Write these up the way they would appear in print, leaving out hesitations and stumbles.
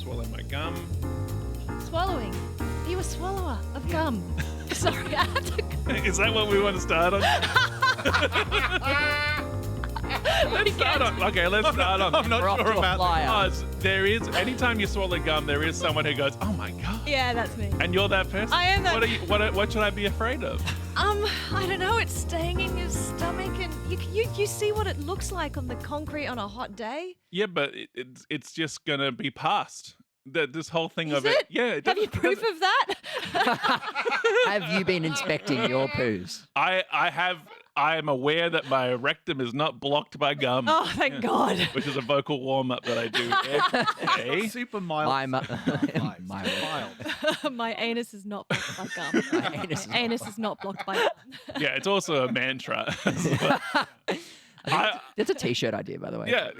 swallow my gum. Swallowing. Are you a swallower of gum? Sorry, I had to... Is that what we want to start on? Let's start on. Okay, let's start on. I'm not sure about that. There is, anytime you swallow gum, there is someone who goes, oh my God. Yeah, that's me. And you're that person? I am that. What should I be afraid of? I don't know. It's staying in your stomach, and you see what it looks like on the concrete on a hot day. Yeah, but it's just gonna be past. This whole thing Is of it? Yeah. Have you proof of that? Have you been inspecting your poos? I have. I am aware that my rectum is not blocked by gum. Oh, thank God. Which is a vocal warm up that I do every day. Super mild. Mild. My anus is not blocked by gum. My anus is not blocked by gum. Yeah, it's also a mantra. That's a t-shirt idea, by the way. Yeah,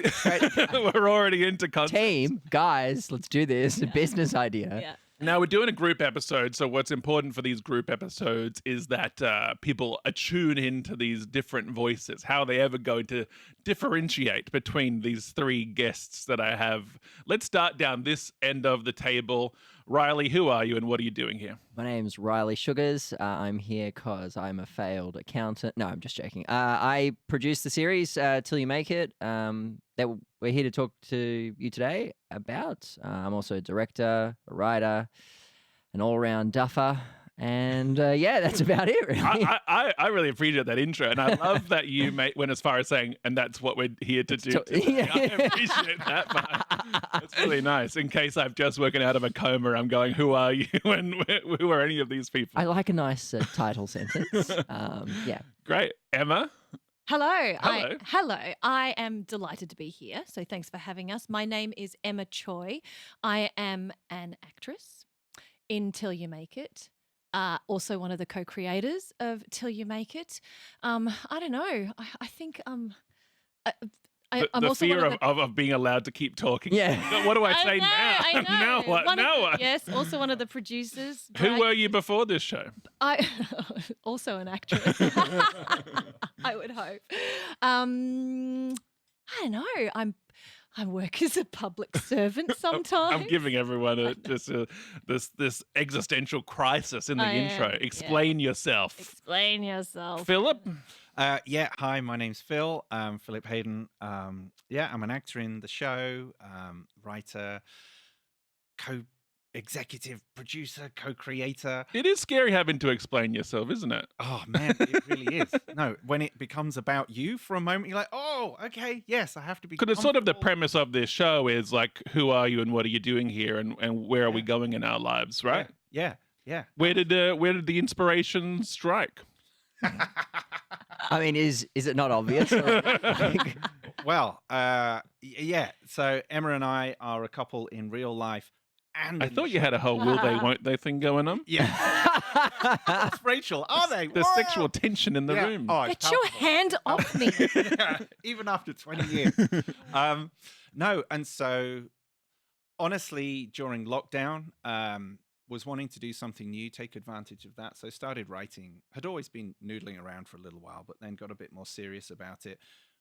we're already into content. Team, guys, let's do this. A business idea. Yeah. Now, we're doing a group episode, so what's important for these group episodes is that people attune into these different voices, how they ever going to differentiate between these three guests that I have. Let's start down this end of the table. Riley, who are you and what are you doing here? My name's Riley Sugars. I'm here because I'm a failed accountant. No, I'm just joking. I produced the series Till You Make It that we're here to talk to you today about. I'm also a director, a writer, an all-round duffer. And yeah, that's about it, really. I really appreciate that intro, and I love that you went as far as saying, and that's what we're here to do today. I appreciate that part. That's really nice. In case I've just woken out of a coma, I'm going, who are you and who are any of these people? I like a nice title sentence. Yeah. Great. Emma? Hello. Hello. I am delighted to be here, so thanks for having us. My name is Emma Choy. I am an actress in Till You Make It. Also one of the co-creators of Till You Make It. I don't know. I think I'm The also fear one of the... of being allowed to keep talking. Yeah. What do I say know, now? I know. Now what? Now what? Yes, also one of the producers. Who were you before this show? I also an actress. I would hope. I don't know. I work as a public servant sometimes. I'm giving everyone this existential crisis in the intro. Explain yourself. Explain yourself. Phillip? Yeah, hi, my name's Phil. Phillip Hayden. Yeah, I'm an actor in the show, writer, co-executive producer, co-creator. It is scary having to explain yourself, isn't it? Oh, man, it really is. No, when it becomes about you for a moment, you're like, oh, okay, yes, I have to be Because it's sort of the comfortable. premise of this show is like, who are you and what are you doing here and where are we going in our lives, right? Yeah. Where did the inspiration strike? I mean, is it not obvious? Well, yeah. So Emma and I are a couple in real life. And I thought you had a whole will they, won't they thing going on. Yeah. That's Rachel, are they? The Whoa! sexual tension in the room. Oh, it's Get your palpable. hand off me. Yeah, even after 20 years. No, and so honestly, during lockdown, was wanting to do something new, take advantage of that. So started writing, had always been noodling around for a little while, but then got a bit more serious about it.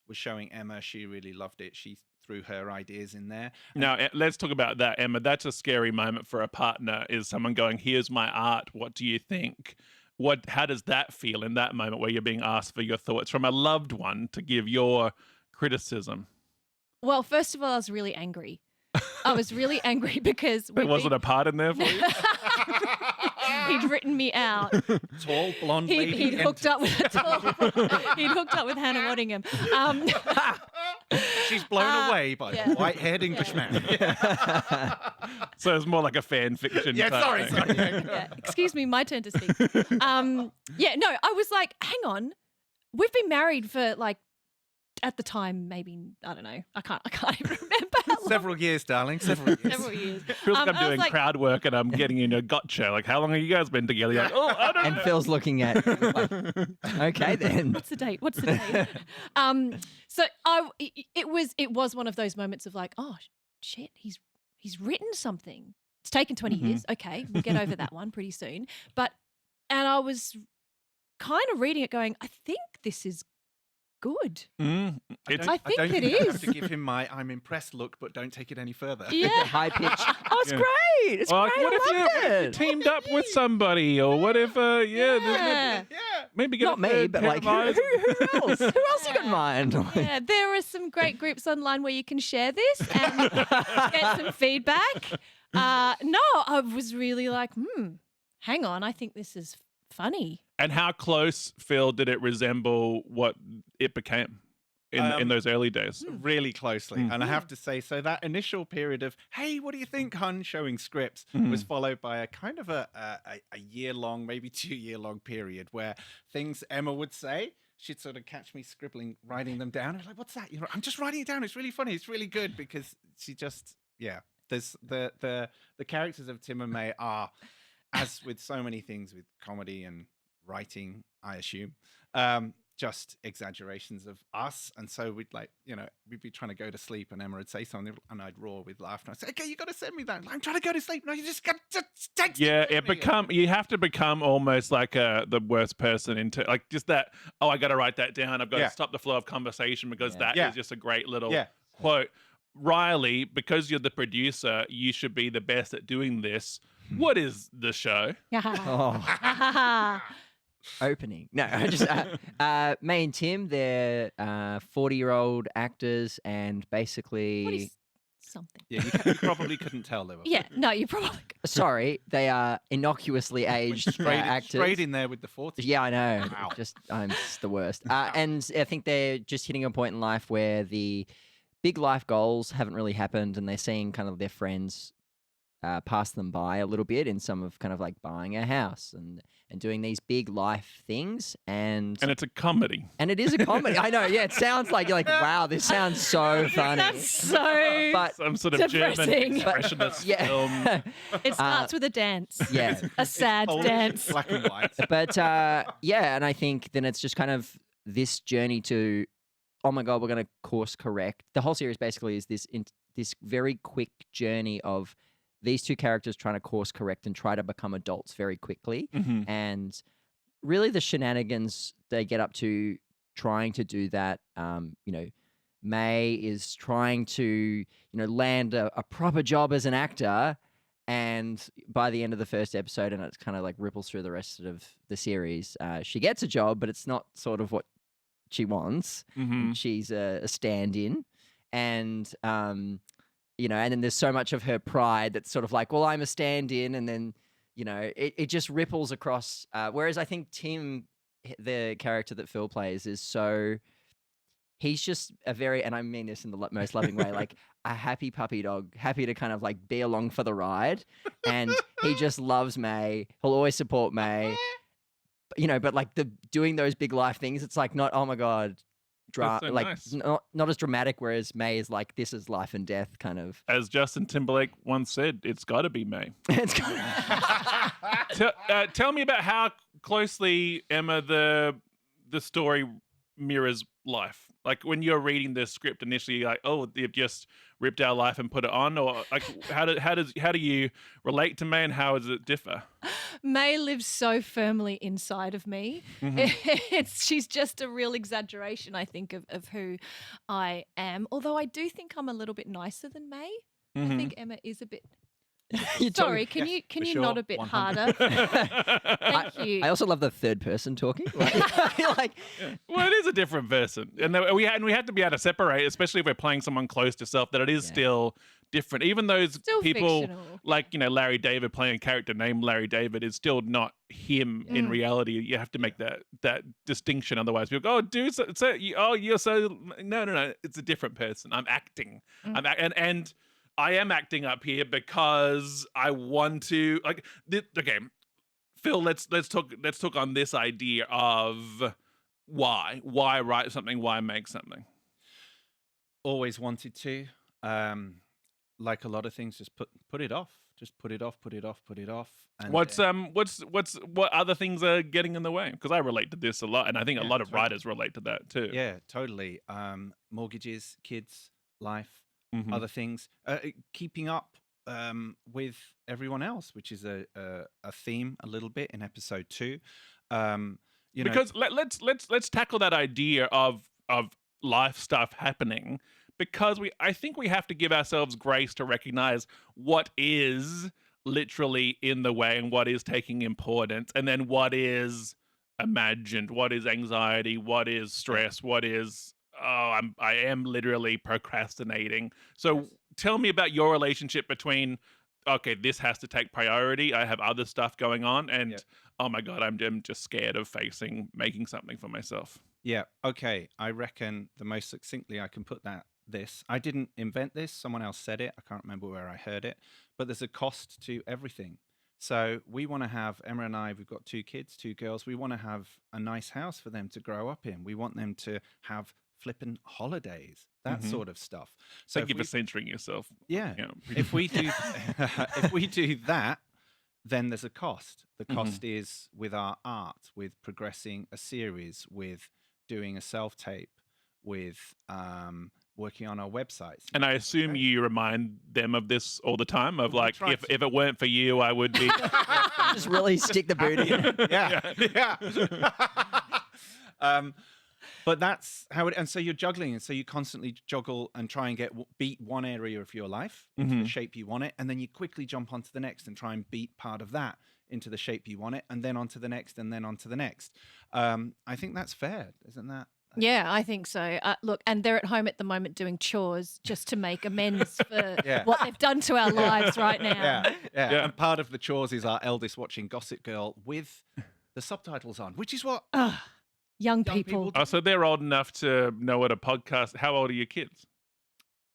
Was showing Emma, she really loved it. She threw her ideas in there. Now, let's talk about that, Emma. That's a scary moment for a partner, is someone going, here's my art. What do you think? How does that feel in that moment where you're being asked for your thoughts from a loved one to give your criticism? Well, first of all, I was really angry. I was really angry because There wasn't a part in there for you? he'd written me out. Tall, blonde lady. He'd hooked up with Hannah Waddingham. She's blown away by yeah. the white-haired Englishman. So it's more like a fan fiction. Yeah, type sorry. thing. Yeah. Excuse me, my turn to speak. Yeah, no, I was like, hang on. We've been married for like, at the time, maybe, I don't know. I can't even remember how long. Several years, darling. Several years. Several years. Feels like I I'm was doing like- crowd work and I'm getting in a gotcha. Like, how long have you guys been together? You're like, oh, I don't And know. Phil's looking at you like, okay then. What's the date? So it was one of those moments of like, oh shit, he's written something. It's taken 20 years. Okay, we'll get over that one pretty soon. And I was kind of reading it going, I think this is good. It's I think don't it think I have is. to give him my I'm impressed look, but don't take it any further. Yeah. High pitch. Oh, it's Yeah. great. It's Well, great. what if I you loved it. teamed up with somebody, or what if Yeah. maybe get Not a me, third but pair like of eyes? who else? Who else you got in mind? Yeah, there are some great groups online where you can share this and get some feedback. No, I was really like, hang on, I think this is funny. And how close, Phil, did it resemble what it became in those early days? Really closely. And I have to say, so that initial period of, hey, what do you think, hun, showing scripts was followed by a kind of a year-long, maybe 2-year-long period where things Emma would say, she'd sort of catch me scribbling, writing them down. I'm like, what's that? You know, I'm just writing it down. It's really funny. It's really good because she just, there's the characters of Tim and May are, as with so many things with comedy and writing, I assume, just exaggerations of us. And so we'd we'd be trying to go to sleep and Emma would say something and I'd roar with laughter. I'd say, okay, you got to send me that. I'm trying to go to sleep. No, you just got to text Yeah, me. you have to become almost like the worst person into like just that. Oh, I got to write that down. I've got to stop the flow of conversation because that is just a great little quote. Riley, because you're the producer, you should be the best at doing this. What is the show? Oh. Opening. No, I just May and Tim, they're 40-year-old actors and basically What is something? Yeah, you probably couldn't tell they were. Yeah, no, you probably sorry, they are innocuously aged actors. Straight in there with the 40s. Yeah, I know. Wow. I'm just the worst. And I think they're just hitting a point in life where the big life goals haven't really happened and they're seeing kind of their friends pass them by a little bit in some of kind of like buying a house and doing these big life things and it's a comedy. and it is a comedy. I know, yeah. It sounds like you're like, wow, this sounds so funny. That's so. But Some sort of German depressing. expressionist yeah, film. It starts with a dance. yeah. A sad Polish, dance. black and white. But yeah, and I think then it's just kind of this journey to, oh my god, we're going to course correct. The whole series basically is this very quick journey of these two characters trying to course correct and try to become adults very quickly. And really the shenanigans they get up to trying to do that, May is trying to, land a proper job as an actor. And by the end of the first episode, and it's kind of like ripples through the rest of the series, she gets a job, but it's not sort of what she wants. She's a stand-in. And and then there's so much of her pride that's sort of like, well, I'm a stand-in, and then, it just ripples across. Whereas I think Tim, the character that Phil plays, is so, he's just a very, and I mean this in the most loving way, like a happy puppy dog, happy to kind of like be along for the ride. And he just loves May. He'll always support May. But like doing those big life things, it's like not, oh my God, That's so nice. not as dramatic, whereas May is like, this is life and death kind of. As Justin Timberlake once said, it's got to be May. It's Tell me about how closely, Emma, the story mirrors life. Like when you're reading the script initially, you're like, oh, they've just ripped our life and put it on, or like how do you relate to May and how does it differ? May lives so firmly inside of me. She's just a real exaggeration, I think, of who I am. Although I do think I'm a little bit nicer than May. I think Emma is a bit. Sorry, can you nod a bit 100. harder? Thank you. I also love the third person talking. Well, it is a different person, and we have to be able to separate, especially if we're playing someone close to self, that it is still different. Even those Still people, fictional. like Larry David playing a character named Larry David, is still not him in reality. You have to make that distinction, otherwise people go, "Oh, dude, you're so no, it's a different person. I'm acting. And I am acting up here because I want to okay, Phil, let's talk on this idea of why write something, why make something. Always wanted to, like a lot of things, just put it off. Just put it off. And what other things are getting in the way? Because I relate to this a lot, and I think a lot of writers relate to that too. Yeah, totally. Mortgages, kids, life. Other things, keeping up with everyone else, which is a theme a little bit in episode 2. Because let's tackle that idea of of life stuff happening, because I think we have to give ourselves grace to recognize what is literally in the way and what is taking importance, and then what is imagined, what is anxiety, what is stress, what is I am literally procrastinating. So tell me about your relationship between, okay, this has to take priority, I have other stuff going on, and Yep. oh my god, I'm just scared of making something for myself. Yeah. Okay. I reckon the most succinctly I can put this. I didn't invent this. Someone else said it. I can't remember where I heard it. But there's a cost to everything. So we want to have Emma and I. We've got 2 kids, 2 girls. We want to have a nice house for them to grow up in. We want them to have flippin' holidays, that Mhm. sort of stuff. So Thank you for censoring yourself. yeah, Yeah. if we do if we do that, then there's a cost. The Mhm. cost is with our art, with progressing a series, with doing a self-tape, with working on our websites. And I assume Okay. you remind them of this all the time, of We like, try if to. it weren't for you, I would be. Just really stick the boot in. Yeah. But that's how it. And so you're juggling, and so you constantly juggle and try and beat one area of your life into the Mhm. shape you want it, and then you quickly jump onto the next and try and beat part of that into the shape you want it, and then onto the next, and then onto the next. I think that's fair, isn't that? Yeah, I think so. Look, and they're at home at the moment doing chores just to make amends for Yeah. what they've done to our lives right now. Yeah. Yeah. And part of the chores is our eldest watching Gossip Girl with the subtitles on, which is what Ugh, young young people. people Oh, so they're old enough to know what a podcast. How old are your kids?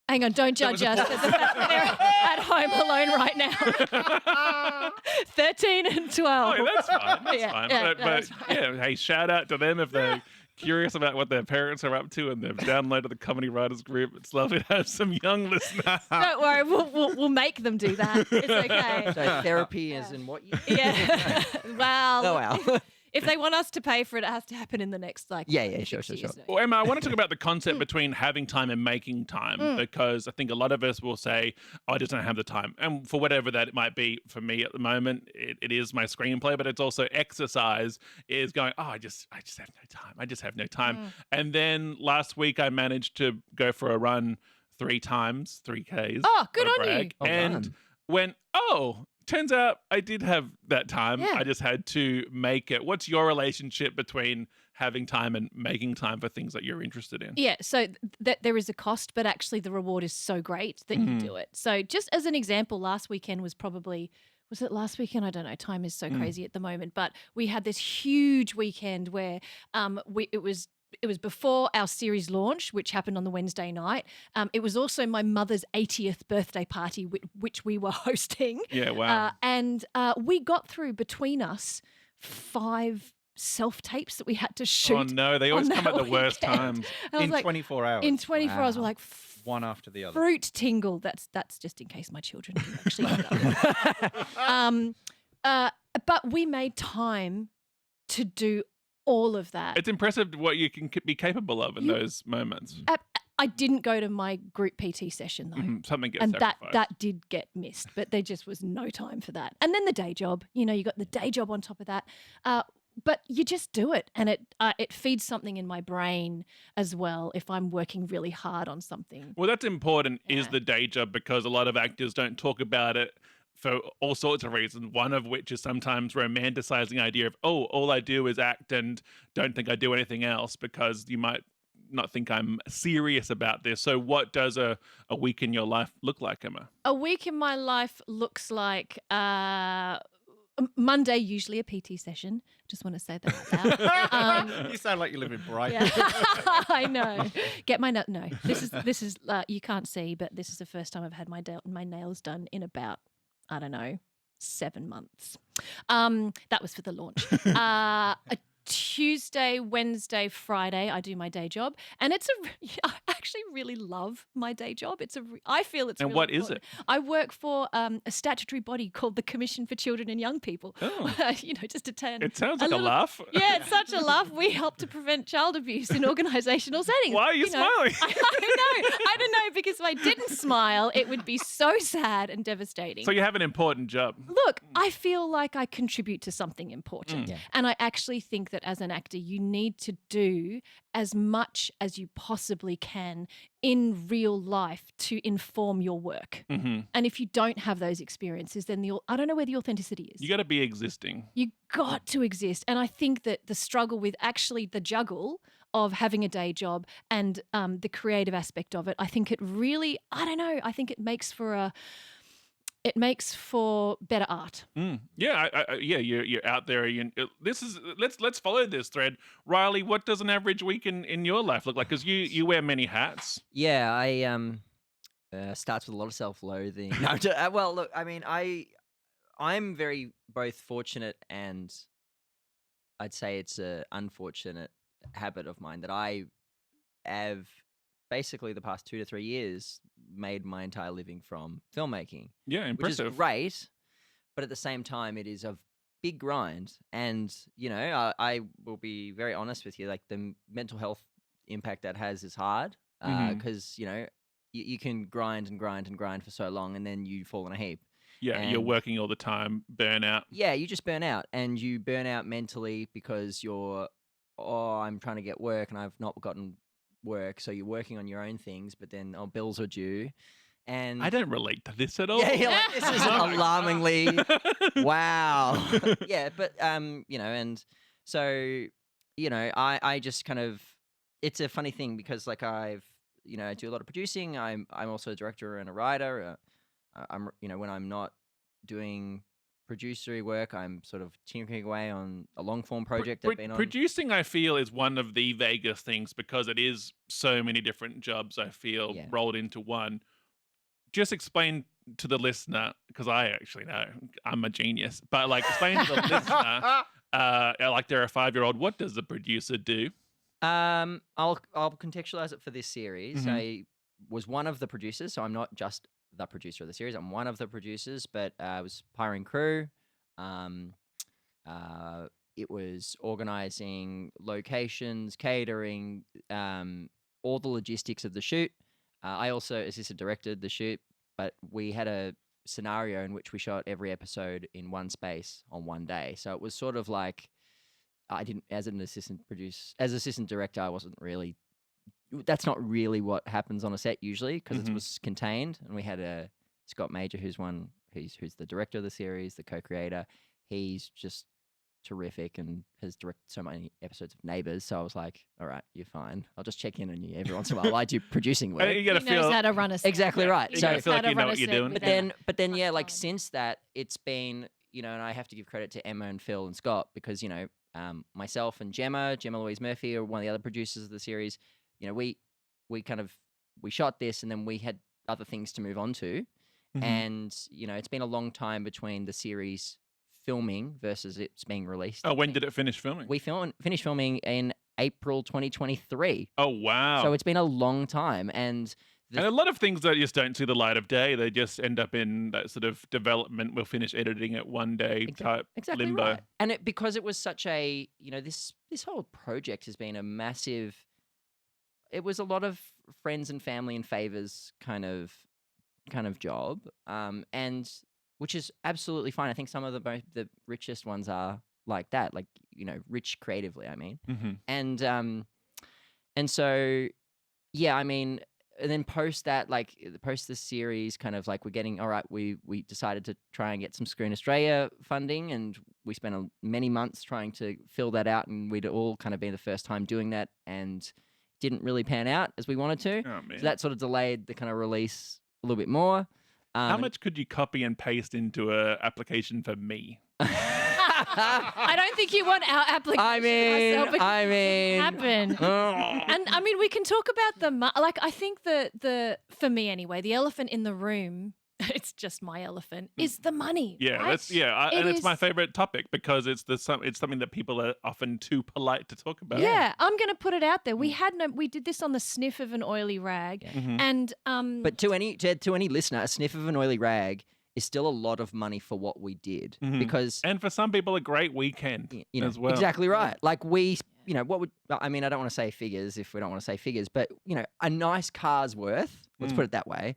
Hang on, don't That was judge a us. They're at home alone right now. 13 and 12. Oh, that's fine. That's Yeah, fine. yeah, But, no, that's fine. yeah, hey, shout out to them if they're curious about what their parents are up to and they've downloaded the Comedy Writers Group. It's lovely to have some young listeners. Don't worry, we'll make them do that. It's okay. So therapy is in what you. Yeah. Well, Oh wow. if they want us to pay for it, it has to happen in the next Yeah, 6 sure. years. Well, Emma, I want to talk about the concept between having time and making time, because I think a lot of us will say, oh, I just don't have the time. And for whatever that it might be, for me at the moment, it is my screenplay, but it's also exercise is going, oh, I just have no time. I just have no time. And then last week I managed to go for a run 3 times, 3Ks. Oh, good not a on you. brag, Well and done. went, oh, turns out I did have that time. Yeah. I just had to make it. What's your relationship between having time and making time for things that you're interested in? Yeah, so there is a cost, but actually the reward is so great that you do it. So just as an example, last weekend was it last weekend? I don't know. Time is so crazy at the moment, but we had this huge weekend where it was before our series launch, which happened on the Wednesday night. It was also my mother's 80th birthday party, which we were hosting. Yeah, wow. And we got through between us 5 self-tapes that we had to shoot. Oh no, they always on come at that the worst weekend. times. And I was in like, 24 hours. in 24 hours, we're Wow. like, One after the other. fruit tingle. That's just in case my children do actually end up. But we made time to do all of that. It's impressive what you can be capable of in those moments. I didn't go to my group PT session though. Something gets And sacrificed. that did get missed, but there just was no time for that. And then the day job, you got the day job on top of that. But you just do it, and it feeds something in my brain as well if I'm working really hard on something. Well, that's important, is Yeah. the day job, because a lot of actors don't talk about it for all sorts of reasons, one of which is sometimes romanticizing the idea of, oh, all I do is act and don't think I do anything else, because you might not think I'm serious about this. So what does a week in your life look like, Emma? A week in my life looks like Monday, usually a PT session. Just want to say that out loud. You sound like you live in Brighton. Yeah. I know. Get my no. This is you can't see, but this is the first time I've had my nails done in about, I don't know, 7 months. That was for the launch. A Tuesday, Wednesday, Friday, I do my day job, and I actually really love my day job. I feel it's. And really what is important. it? I work for a statutory body called the Commission for Children and Young People. Oh. Just to turn. It sounds like a little- laugh. Yeah, it's such a laugh. We help to prevent child abuse in organisational settings. Why are you smiling? I don't know, because if I didn't smile, it would be so sad and devastating. So you have an important job. Look, I feel like I contribute to something important. Yeah. And I actually think that as an actor, you need to do as much as you possibly can in real life to inform your work. Mm-hmm. And if you don't have those experiences, then I don't know where the authenticity is. You got to be existing. You got to exist. And I think that the struggle with actually the juggle of having a day job and the creative aspect of it, I think it really, I don't know, I think it makes for better art. Yeah, yeah. You're out there. Let's follow this thread. Riley, what does an average week in your life look like? Because you wear many hats. Yeah, I starts with a lot of self-loathing. No, well, look, I mean, I'm very both fortunate and I'd say it's a unfortunate habit of mine that I have basically the past 2 to 3 years made my entire living from filmmaking, Yeah, which is impressive. great, but at the same time, it is a big grind. And I will be very honest with you, like the mental health impact that has is hard Mhm. because you can grind and grind and grind for so long, and then you fall in a heap. Yeah, you're And working all the time, burnout. yeah, you just burn out, and you burn out mentally because I'm trying to get work and I've not gotten work, so you're working on your own things, but then bills are due, and I don't relate to this at all. yeah, you're like, this is alarmingly wow. Yeah, but and so I just kind of, it's a funny thing because like I do a lot of producing. I'm also a director and a writer. I'm when I'm not doing producery work, I'm sort of tinkering away on a long form project I've been on. Producing, I feel, is one of the vaguest things because it is so many different jobs, I feel, Yeah. rolled into one. Just explain to the listener, because I actually know I'm a genius, but like explain to the listener, like they're a 5-year-old, what does the producer do? I'll contextualize it for this series. Mhm. I was one of the producers, so I'm not just the producer of the series. I'm one of the producers, but I was hiring crew. It was organizing locations, catering, all the logistics of the shoot. I also assistant directed the shoot, but we had a scenario in which we shot every episode in one space on one day. So it was sort of like I didn't, as assistant director, I wasn't really. That's not really what happens on a set usually because it Mhm. was contained, and we had a Scott Major, who's the director of the series, the co-creator. He's just terrific and has directed so many episodes of Neighbours. So I was like, all right, you're fine. I'll just check in on you every once in a while. I do producing I work. think you He gotta knows feel how to run a set. Exactly right. He You So gotta knows feel how like to you know run a what you're set doing. without but then much yeah, like time. since that, it's been, and I have to give credit to Emma and Phil and Scott because myself and Gemma Louise Murphy are one of the other producers of the series. We shot this and then we had other things to move on to, Mhm. and it's been a long time between the series filming versus it's being released. Oh, when did it finish filming? We finished filming in April 2023. Oh, wow. So it's been a long time, and And a lot of things that just don't see the light of day. They just end up in that sort of development. We'll finish editing it one day type exactly limbo. right. And because it was such a, this whole project has been a massive. It was a lot of friends and family and favors kind of job, and which is absolutely fine. I think some of the richest ones are like that, like rich creatively. I mean, Mhm. and so yeah, I mean, and then post that, like post this series, kind of like we're getting all right. We decided to try and get some Screen Australia funding, and we spent many months trying to fill that out, and we'd all kind of been the first time doing that, and didn't really pan out as we wanted to. Oh, man. So that sort of delayed the kind of release a little bit more. How much could you copy and paste into a application for me? I don't think you want our application. I mean, myself, because it didn't happen. oh. And I mean, we can talk about like I think the for me anyway, the elephant in the room. It's just my elephant. Is the money? Yeah, right? and it's my is- favorite topic because it's something that people are often too polite to talk about. Yeah, I'm going to put it out there. We did this on the sniff of an oily rag, Mhm. and But to any listener, a sniff of an oily rag is still a lot of money for what we did Mhm. because And for some people, a great weekend as well. exactly right. Like what would I mean? I don't want to say figures if we don't want to say figures, but a nice car's worth. Let's put it that way.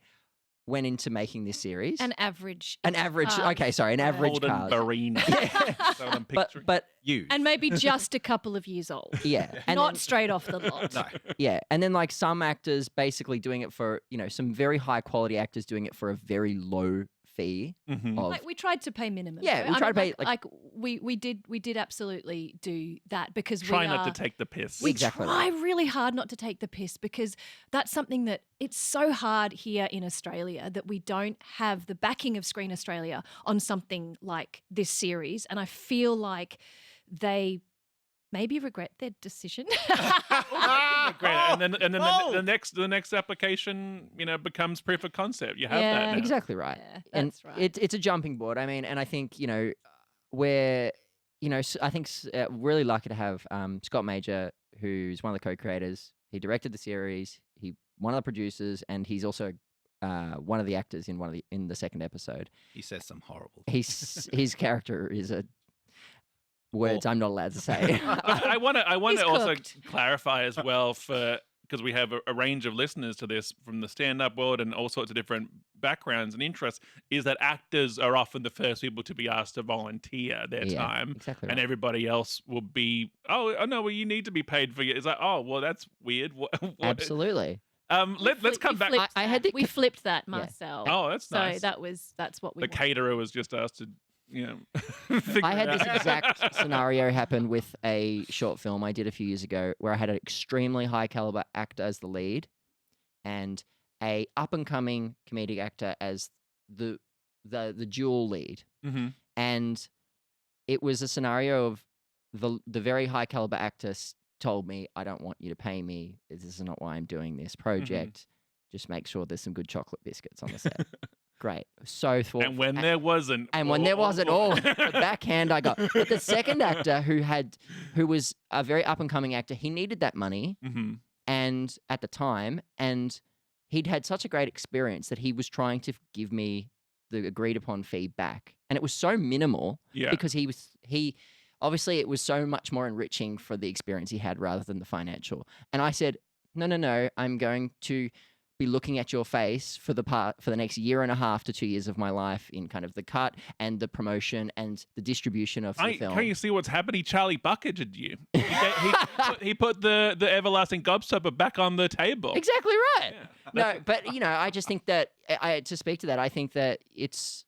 went into making this series. An average. An average. cast. Okay, sorry, an Yeah. average Holden cast. Barina. Yeah. So I'm But picturing. You. And maybe just a couple of years old. yeah, and Not then, straight off the lot. No. yeah, and then like some actors basically doing it for some very high quality actors doing it for a very low fee. Mhm. Of Like we tried to pay minimum. Yeah, though. we I tried mean, to pay, like we did absolutely do that because Try we not are, to take the piss. we Exactly try right. really hard not to take the piss because that's something that it's so hard here in Australia that we don't have the backing of Screen Australia on something like this series, and I feel like they maybe regret their decision. Great. And then Oh! the next application, becomes proof of concept. You have that Yeah. now. Exactly right. Yeah, And that's right. it's a jumping board. I mean, and I think we're I think really lucky to have Scott Major, who's one of the co-creators. He directed the series. He one of the producers, and he's also one of the actors in the second episode. He says some horrible. His character is a words I'm not allowed to say. I want He's to also cooked. clarify as well because we have a range of listeners to this from the stand-up world and all sorts of different backgrounds and interests, is that actors are often the first people to be asked to volunteer their Yeah, time. exactly And right. everybody else will be, oh no, well, you need to be paid for it. It's like, oh, well, that's weird. What? Absolutely. Let's come back. Flipped I had that. to We c- flipped that Yeah. myself. Oh, that's so nice. that's what we The wanted. caterer was just asked to, figure I had it this out. exact scenario happen with a short film I did a few years ago where I had an extremely high caliber actor as the lead and a up and coming comedic actor as the dual lead. Mhm. And it was a scenario of the very high caliber actor told me, I don't want you to pay me. This is not why I'm doing this project. Just make sure there's some good chocolate biscuits on the set. Great. So thoughtful. And when there wasn't. And when there wasn't, the backhand I got. But the second actor who was a very up and coming actor, he needed that money Hmm. and at the time, and he'd had such a great experience that he was trying to give me the agreed upon fee back. And it was so minimal Yeah. because he obviously it was so much more enriching for the experience he had rather than the financial. And I said, no, I'm going to be looking at your face for the next year and a half to 2 years of my life in kind of the cut and the promotion and the distribution of the film. Can't you see what's happened? He Charlie bucketed you. He put the everlasting gobstopper back on the table. Exactly right. Yeah. No, but I just think that to speak to that, I think that it's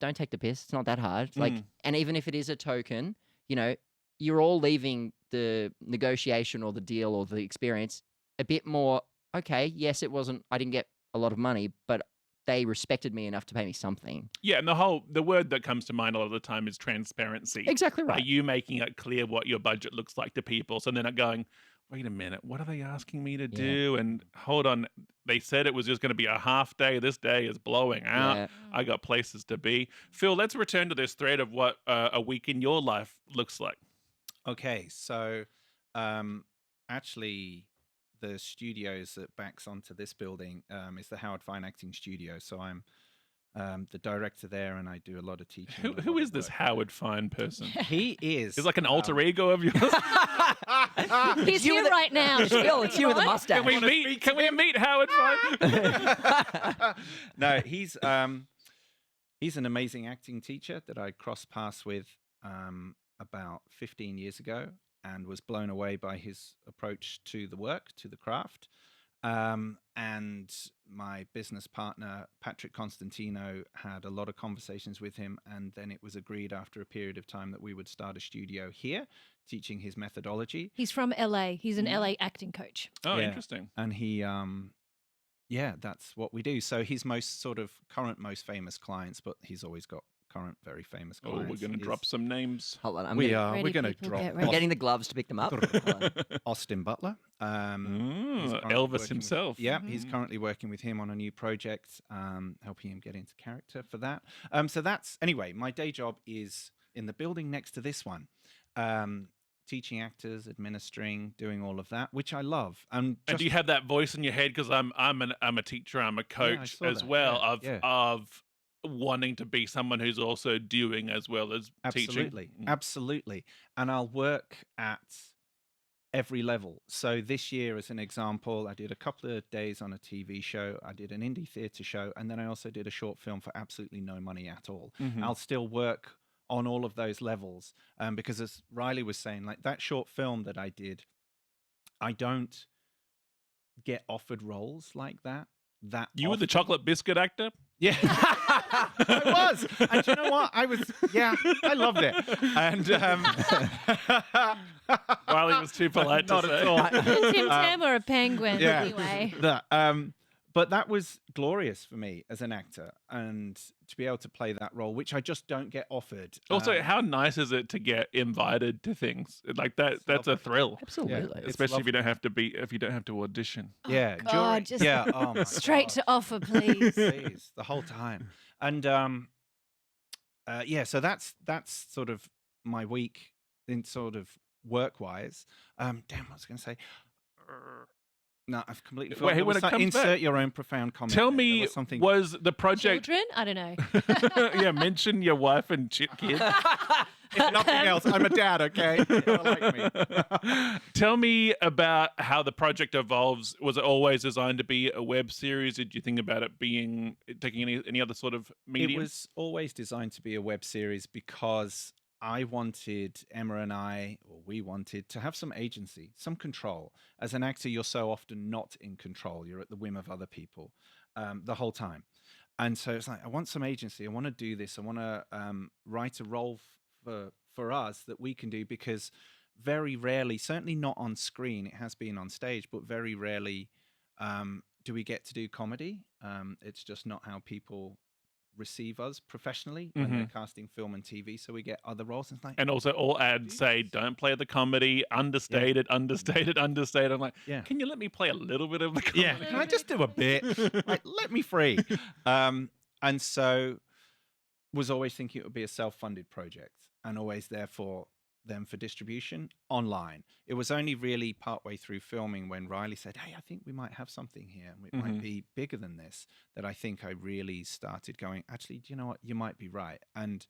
don't take the piss. It's not that hard. Like, and even if it is a token, you're all leaving the negotiation or the deal or the experience a bit more. Okay, yes, I didn't get a lot of money, but they respected me enough to pay me something. Yeah, and the word that comes to mind a lot of the time is transparency. Exactly Are right. you making it clear what your budget looks like to people? So they're not going, wait a minute, what are they asking me to do? And hold on, they said it was just going to be a half day. This day is blowing out. Yeah. I got places to be. Phil, let's return to this thread of what a week in your life looks like. Okay, so actually, the studios that backs onto this building is the Howard Fine Acting Studio. So I'm the director there, and I do a lot of teaching. and a Who lot is of this work. Howard Fine person? He is. He's like an alter ego of yours. He's You here with right now. Phil, it's you with the Right? mustache. Can we meet Howard Fine? No, he's an amazing acting teacher that I crossed paths with about 15 years ago, and was blown away by his approach to the work, to the craft. And my business partner, Patrick Constantino, had a lot of conversations with him. And then it was agreed after a period of time that we would start a studio here, teaching his methodology. He's from LA. He's an LA acting coach. Oh, Yeah. interesting. And he, that's what we do. So his most famous clients, but he's always got current very famous Oh, clients. we're going to is drop some names. Hold on, We're Ready, going to people, drop get ready. I'm Aus- getting the gloves to pick them up. Hold on. Austin Butler. He's currently Elvis working himself. Yeah, he's Mm. currently working with him on a new project, helping him get into character for that. So that's anyway. My day job is in the building next to this one, teaching actors, administering, doing all of that, which I love. And do you have that voice in your head? Because I'm a teacher, I'm a coach saw as that. well Yeah, of wanting to be someone who's also doing as well as teaching. absolutely, absolutely, and I'll work at every level. So this year, as an example, I did a couple of days on a TV show. I did an indie theatre show, and then I also did a short film for absolutely no money at all. I'll still work on all of those levels because, as Riley was saying, like that short film that I did, I don't get offered roles like that. You were the chocolate biscuit actor? Yeah, I was. And you know what? I loved it. And Riley was too polite not to at say. all. Tim Tam or a penguin, yeah. anyway. But that was glorious for me as an actor, and to be able to play that role, which I just don't get offered. Also, how nice is it to get invited to things like that? That's a thrill, Absolutely. It's especially if you don't have to audition. Yeah, God, just oh my straight God. to offer, please. Please, the whole time. And so that's sort of my week in sort of work wise. Damn, what was I going to say? No, I've completely forgotten. Wait, when it comes insert back, your own profound comment. tell there. me, There something. was the project? Children? I don't know. Yeah, mention your wife and kids. If nothing else, I'm a dad. Okay, you gotta like me. Tell me about how the project evolves. Was it always designed to be a web series? Did you think about it taking any other sort of medium? It was always designed to be a web series because I wanted we wanted to have some agency, some control. As an actor, you're so often not in control. You're at the whim of other people the whole time. And so it's like, I want some agency. I want to do this. I want to write a role for us that we can do, because very rarely, certainly not on screen, it has been on stage, but very rarely do we get to do comedy. It's just not how people receive us professionally when they're casting film and TV, so we get other roles. And, it's like, And also, all ads say, don't play the comedy, understated. I'm like, can you let me play a little bit of the comedy? yeah, can I just do a bit? Like, let me free. And so was always thinking it would be a self-funded project, and always therefore them for distribution online. It was only really partway through filming when Riley said, hey, I think we might have something here, and it might be bigger than this, that I think I really started going, actually, do you know what? You might be right. And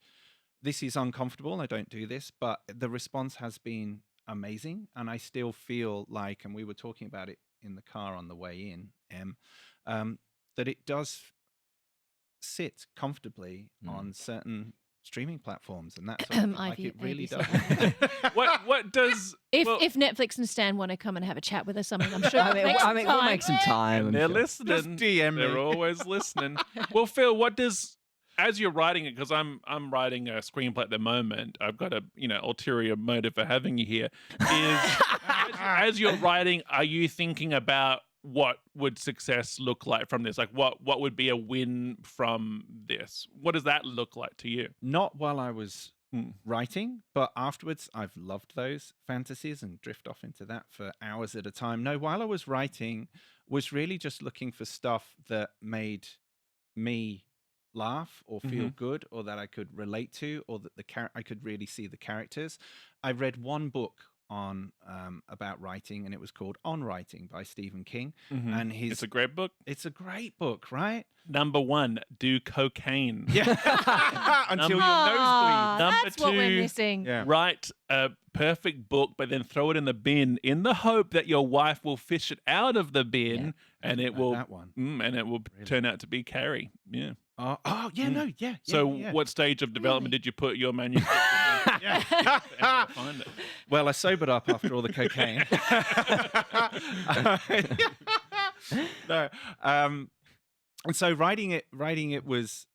this is uncomfortable. I don't do this, but the response has been amazing. And I still feel like, and we were talking about it in the car on the way in, that it does sit comfortably on certain streaming platforms, and that's like it really does. What does if Netflix and Stan want to come and have a chat with us, I'm sure we'll make some time. they're I'm sure. listening? Just DM me. They're always listening. Well, Phil, what does, as you're writing it, because I'm writing a screenplay at the moment, I've got a ulterior motive for having you here. Is as you're writing, are you thinking about what would success look like from this? Like what would be a win from this? What does that look like to you? Not while I was writing, but afterwards I've loved those fantasies and drift off into that for hours at a time. No, while I was writing, was really just looking for stuff that made me laugh or feel good, or that I could relate to, or that I could really see the characters. I read one book on about writing, and it was called On Writing by Stephen King. And It's a great book. It's a great book, right? Number 1, do cocaine. Yeah. Until your nose bleeds. Number That's what we're 2, missing. Yeah. write a perfect book, but then throw it in the bin in the hope that your wife will fish it out of the bin, and it will that one. and it will turn out to be Carrie. Yeah. Oh yeah, no, yeah. So yeah. what stage of development did you put your manuscript in? Yeah. Find it. Well, I sobered up after all the cocaine. No, and so writing it was,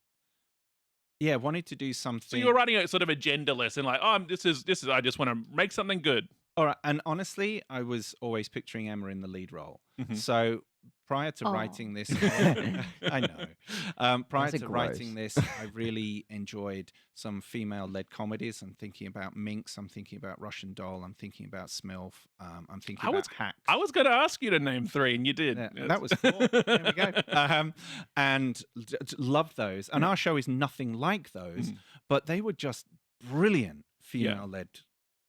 wanted to do something. So you were writing a sort of agendaless and like, this is I just want to make something good. All right, and honestly, I was always picturing Emma in the lead role. So prior to writing this, I know. Prior to writing this, I really enjoyed some female-led comedies. I'm thinking about Minx. I'm thinking about Russian Doll. I'm thinking about Smilf. I'm thinking about Hacks. I was going to ask you to name 3, and you did. Yeah, that was 4. There we go. And loved those. And our show is nothing like those, but they were just brilliant female-led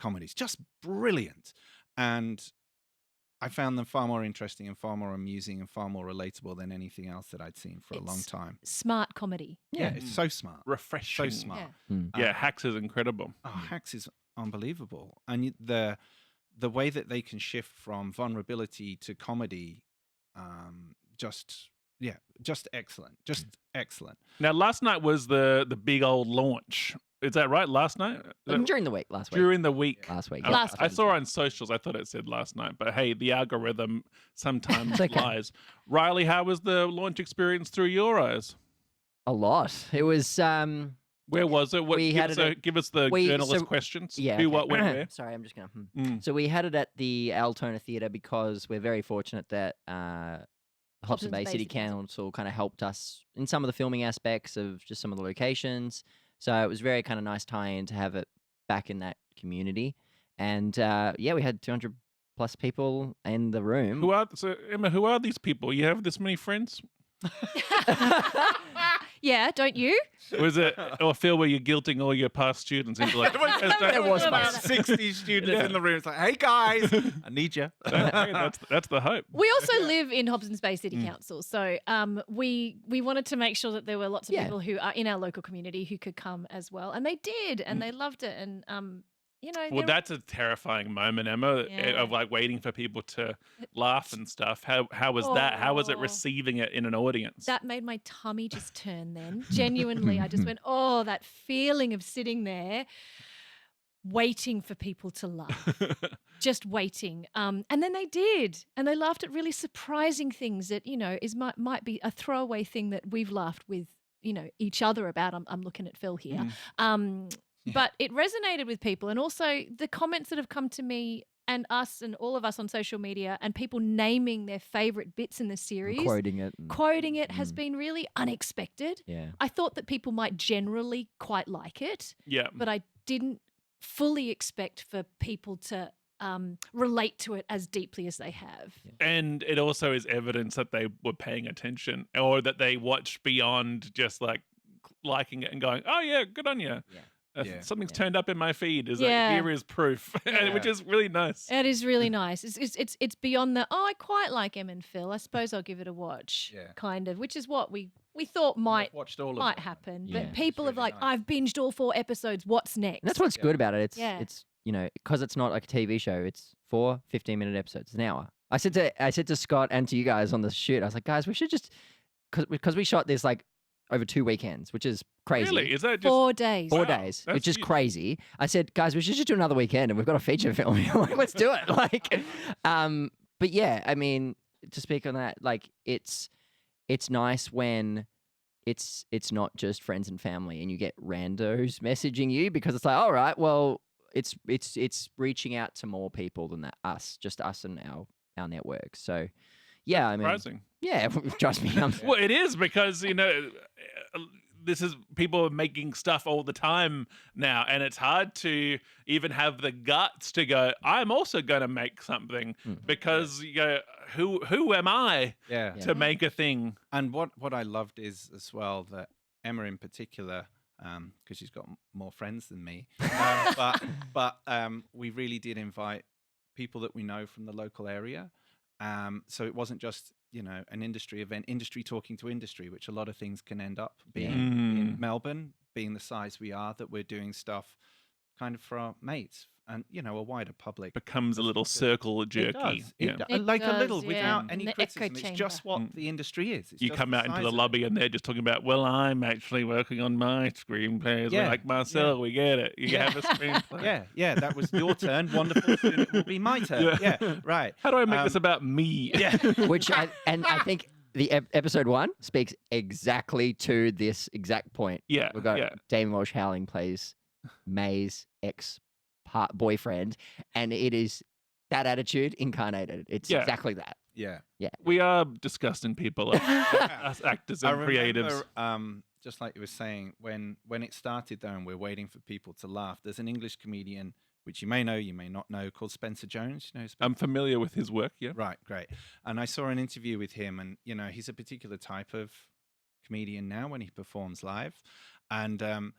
comedies, just brilliant. And I found them far more interesting and far more amusing and far more relatable than anything else that I'd seen for a long time. Smart comedy. Yeah, it's so smart. Refreshing. So smart. Yeah, Hacks is incredible. Oh, Hacks is unbelievable. And the the way that they can shift from vulnerability to comedy, just excellent, just excellent. Now, last night was the big old launch. Is that right? Last night? During the week, last week. During the week. Last week. I saw on socials. I thought it said last night, but hey, the algorithm sometimes It's okay. lies. Riley, how was the launch experience through your eyes? A lot. It was. Where was it? We had it at- give us the journalist questions. Yeah. Who, okay. what, when, where? Sorry, I'm just gonna. Mm. So we had it at the Altona Theatre because we're very fortunate that Hobson Bay City Council kind of helped us in some of the filming aspects of just some of the locations. So it was very kind of nice tie-in to have it back in that community. And we had 200 plus people in the room. Emma, who are these people? You have this many friends? Yeah, don't you? Was it, or Phil, were you guilting all your past students into like, There was about about 60 students in the room. It's like, hey guys, I need you. that's the hope. We also live in Hobson's Bay City Council, so we wanted to make sure that there were lots of people who are in our local community who could come as well, and they did, and they loved it, and Well, that's a terrifying moment, Emma, Yeah. of like waiting for people to laugh and stuff. How was that? How was it Oh. receiving it in an audience? that made my tummy just turn. Then genuinely, I just went, oh, that feeling of sitting there, waiting for people to laugh. Just waiting. And then they did. And they laughed at really surprising things that, might be a throwaway thing that we've laughed with, each other about. I'm looking at Phil here. But it resonated with people. And also the comments that have come to me and us and all of us on social media and people naming their favorite bits in the series. Quoting it. Quoting it has been really unexpected. Yeah. I thought that people might generally quite like it, Yeah. but I didn't fully expect for people to relate to it as deeply as they have. And it also is evidence that they were paying attention or that they watched beyond just like liking it and going, oh, yeah, good on you. Yeah. Something's turned up in my feed. Is Yeah. like, here is proof, which is really nice. It is really nice. It's beyond the, I quite like Em and Phil. I suppose I'll give it a watch, kind of, which is what we thought might Watched all of might them. happen. Yeah. But people have really like, nice. I've binged all 4 episodes. What's next? And that's what's good about it. It's Yeah. because it's not like a TV show. It's 4 15-minute episodes. It's an hour. I said to Scott and to you guys on the shoot, I was like, guys, we should just because we shot this like over 2 weekends, which is crazy. Really? Is that just 4 days. 4 Wow, days, that's which is huge. crazy. I said, guys, we should just do another weekend, and we've got a feature film. Like, let's do it. Like, but yeah, I mean, to speak on that, like, it's nice when it's not just friends and family, and you get randos messaging you because it's like, all right, well, it's reaching out to more people than that, just us and our network. So, yeah, I mean, surprising? yeah, trust me, Well, it is because, this is people are making stuff all the time now, and it's hard to even have the guts to go, I'm also going to make something because you go, who am I Yeah. to make a thing? And what I loved is as well that Emma in particular, because she's got more friends than me, but we really did invite people that we know from the local area. So it wasn't just, an industry event, industry talking to industry, which a lot of things can end up being in Melbourne, being the size we are, that we're doing stuff kind of for our mates and, a wider public. Becomes a little circle jerky. It does. It Like a does, little, yeah. without any The echo criticism. It's chamber. just what the industry is. It's You just come out into size the of it. lobby and they're just talking about, well, I'm actually working on my screenplays. We're Yeah, like, Marcel, we get it. You have a screenplay. Yeah, that was your turn. Wonderful. Soon it will be my turn. Yeah. Yeah, right. How do I make this about me? Yeah. which I think the episode 1 speaks exactly to this exact point. Yeah, We've got yeah. Damon Walsh Howling plays May's boyfriend, and it is that attitude incarnated. It's Yeah. exactly that. Yeah. We are disgusting people, us actors and creatives. Remember, just like you were saying, when it started though, and we're waiting for people to laugh, there's an English comedian, which you may know, you may not know, called Spencer Jones. You know Spencer? I'm familiar with his work, yeah. Right, great. And I saw an interview with him, and he's a particular type of comedian now when he performs live, and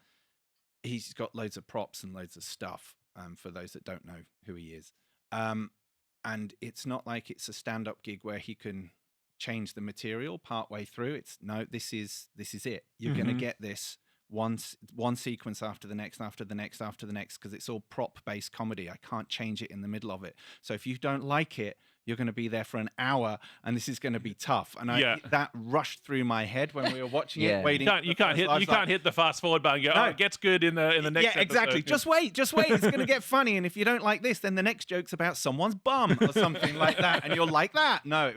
he's got loads of props and loads of stuff. For those that don't know who he is, and it's not like it's a stand-up gig where he can change the material partway through. It's no, this is it. You're going to get this one sequence after the next, because it's all prop-based comedy. I can't change it in the middle of it. So if you don't like it, you're going to be there for an hour, and this is going to be tough. And that rushed through my head when we were watching it, waiting. You can't hit the fast forward button. And go, it gets good in the next. Yeah, exactly. Episode. Just wait. It's going to get funny. And if you don't like this, then the next joke's about someone's bum or something like that, and you're like that. No,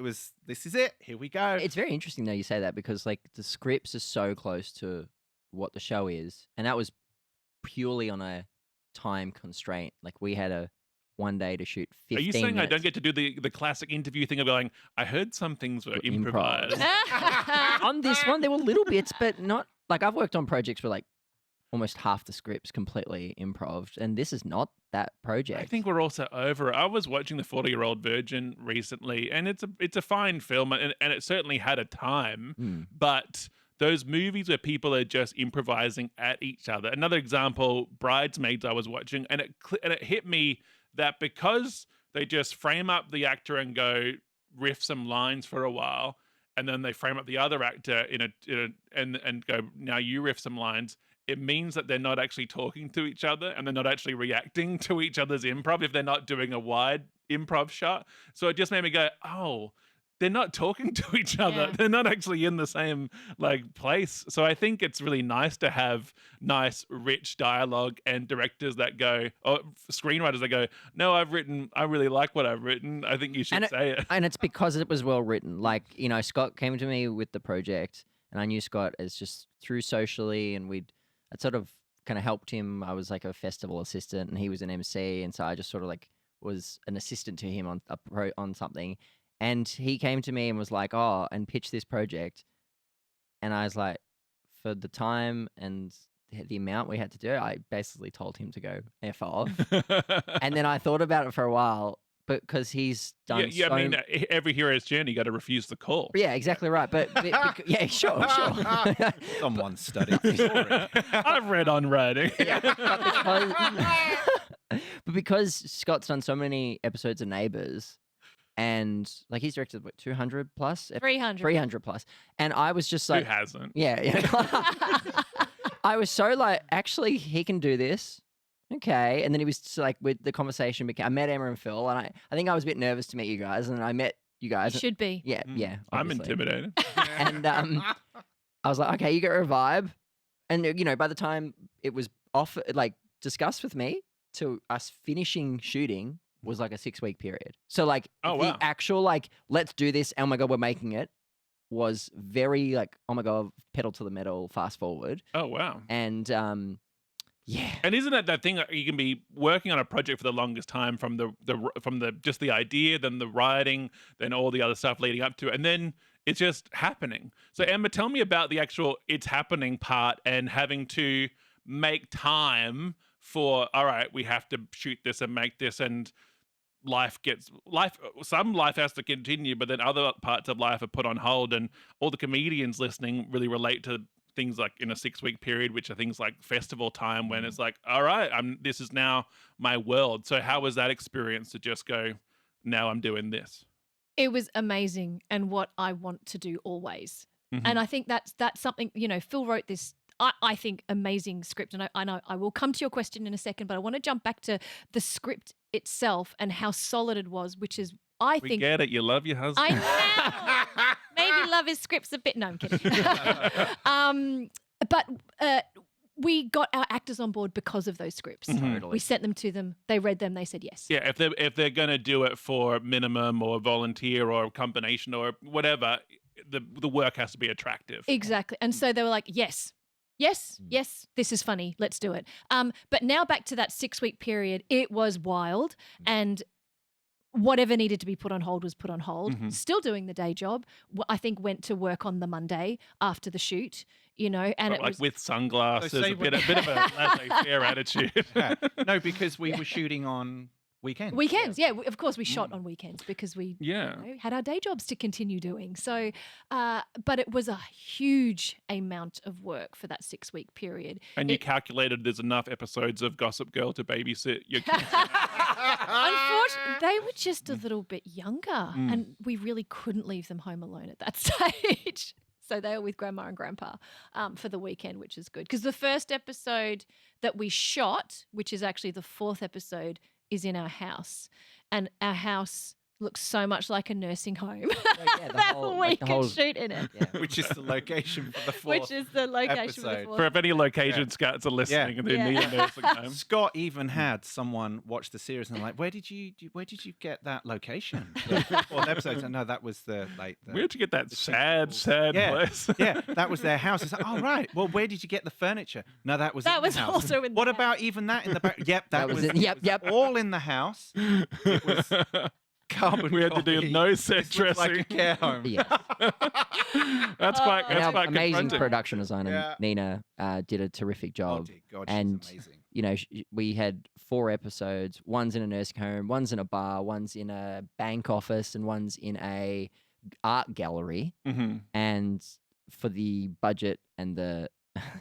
this is it. Here we go. It's very interesting though you say that, because like the scripts are so close to what the show is, and that was purely on a time constraint. Like we had one day to shoot 15 Are you saying minutes. I don't get to do the classic interview thing of going, I heard some things were improvised? On this one, there were little bits, but not like I've worked on projects where like almost half the script's completely improv, and this is not that project. I think we're also over it. I was watching The 40-Year-Old Virgin recently, and it's a fine film, and it certainly had a time, but those movies where people are just improvising at each other. Another example, Bridesmaids I was watching, and it hit me that because they just frame up the actor and go riff some lines for a while, and then they frame up the other actor and go, now you riff some lines, it means that they're not actually talking to each other and they're not actually reacting to each other's improv if they're not doing a wide improv shot. So it just made me go, oh, they're not talking to each other. Yeah. They're not actually in the same place. So I think it's really nice to have nice, rich dialogue and directors that go, or screenwriters that go, no, I really like what I've written. I think you should say it. And it's because it was well written. Like, Scott came to me with the project, and I knew Scott as just through socially, and I'd sort of kind of helped him. I was like a festival assistant, and he was an MC, and so I just sort of like was an assistant to him on something. And he came to me and was like, and pitched this project. And I was like, for the time and the amount we had to do, I basically told him to go F off. And then I thought about it for a while, but because he's done I mean, every hero's journey, you got to refuse the call. Yeah, exactly right. But yeah, sure. Someone studied theory. I've read on writing. But because Scott's done so many episodes of Neighbours, and like he's directed 200 plus 300 plus, and I was just like, who hasn't? Yeah. I was so like, actually he can do this, okay. And then he was just, like, with the conversation I met Emma and Phil, and I think I was a bit nervous to meet you guys, and I met you guys. You should be. Yeah. I'm obviously. intimidated. And I was like, okay, you get a vibe. And by the time it was off, like discussed with me to us finishing shooting was like a 6-week period. So like the actual like, let's do this, oh my God, we're making it, was very like, oh my God, pedal to the metal, fast forward. Oh wow. And yeah. And isn't that thing that you can be working on a project for the longest time from the just the idea, then the writing, then all the other stuff leading up to it, and then it's just happening. So Emma, tell me about the actual it's happening part and having to make time for, all right, we have to shoot this and make this, and some life has to continue, but then other parts of life are put on hold, and all the comedians listening really relate to things like in a 6-week period, which are things like festival time, when it's like, all right, this is now my world. So how was that experience to just go, now I'm doing this? It was amazing, and what I want to do always. Mm-hmm. And I think that's something, Phil wrote this, I think, amazing script. And I know I will come to your question in a second, but I want to jump back to the script itself and how solid it was, which is, I think. We get it. You love your husband. I know. Maybe love his scripts a bit. No, I'm kidding. But we got our actors on board because of those scripts. Mm-hmm. Totally. We sent them to them. They read them. They said yes. Yeah, if they're going to do it for minimum or volunteer or combination or whatever, the work has to be attractive. Exactly. And so they were like, yes, this is funny. Let's do it. But now back to that 6-week period, it was wild, and whatever needed to be put on hold was put on hold. Mm-hmm. Still doing the day job. I think went to work on the Monday after the shoot, and But it like was with sunglasses, So say a bit of a laissez-faire attitude. Yeah. No, because we were shooting on weekends. weekends. Yeah, of course we shot on weekends because we had our day jobs to continue doing. So, but it was a huge amount of work for that 6-week period. And you calculated there's enough episodes of Gossip Girl to babysit your kids. Unfortunately, they were just a little bit younger, and we really couldn't leave them home alone at that stage. So they were with Grandma and Grandpa for the weekend, which is good. Because the first episode that we shot, which is actually the 4th episode, is in our house. And our house looks so much like a nursing home yeah, the that whole- we like the can whole- shoot in it. Yeah. Which is the location for the 4th Which is the location for the episode. 4th. For if any location scouts are listening and they Yeah. need a nursing home. Scott even had someone watch the series and like, where did you get that location? The 4th episode. And no, that was the Where'd you get that the sad Yeah. place? yeah, that was their house. It's like, oh right. Well, where did you get the furniture? No, that was That in the was house. also in the What house. about even that in the back? Yep, that was it. Yep, it was all in the house. It was carbon We had to do copy. no set This looks like a dressing. care home. Yeah. That's quite And that's our quite amazing confronting. production designer, Yeah. Nina, did a terrific Oh, job. dear God, she's and amazing. You know, we had 4 episodes. One's in a nursing home, one's in a bar, one's in a bank office, and one's in a art gallery. Mhm. And for the budget and the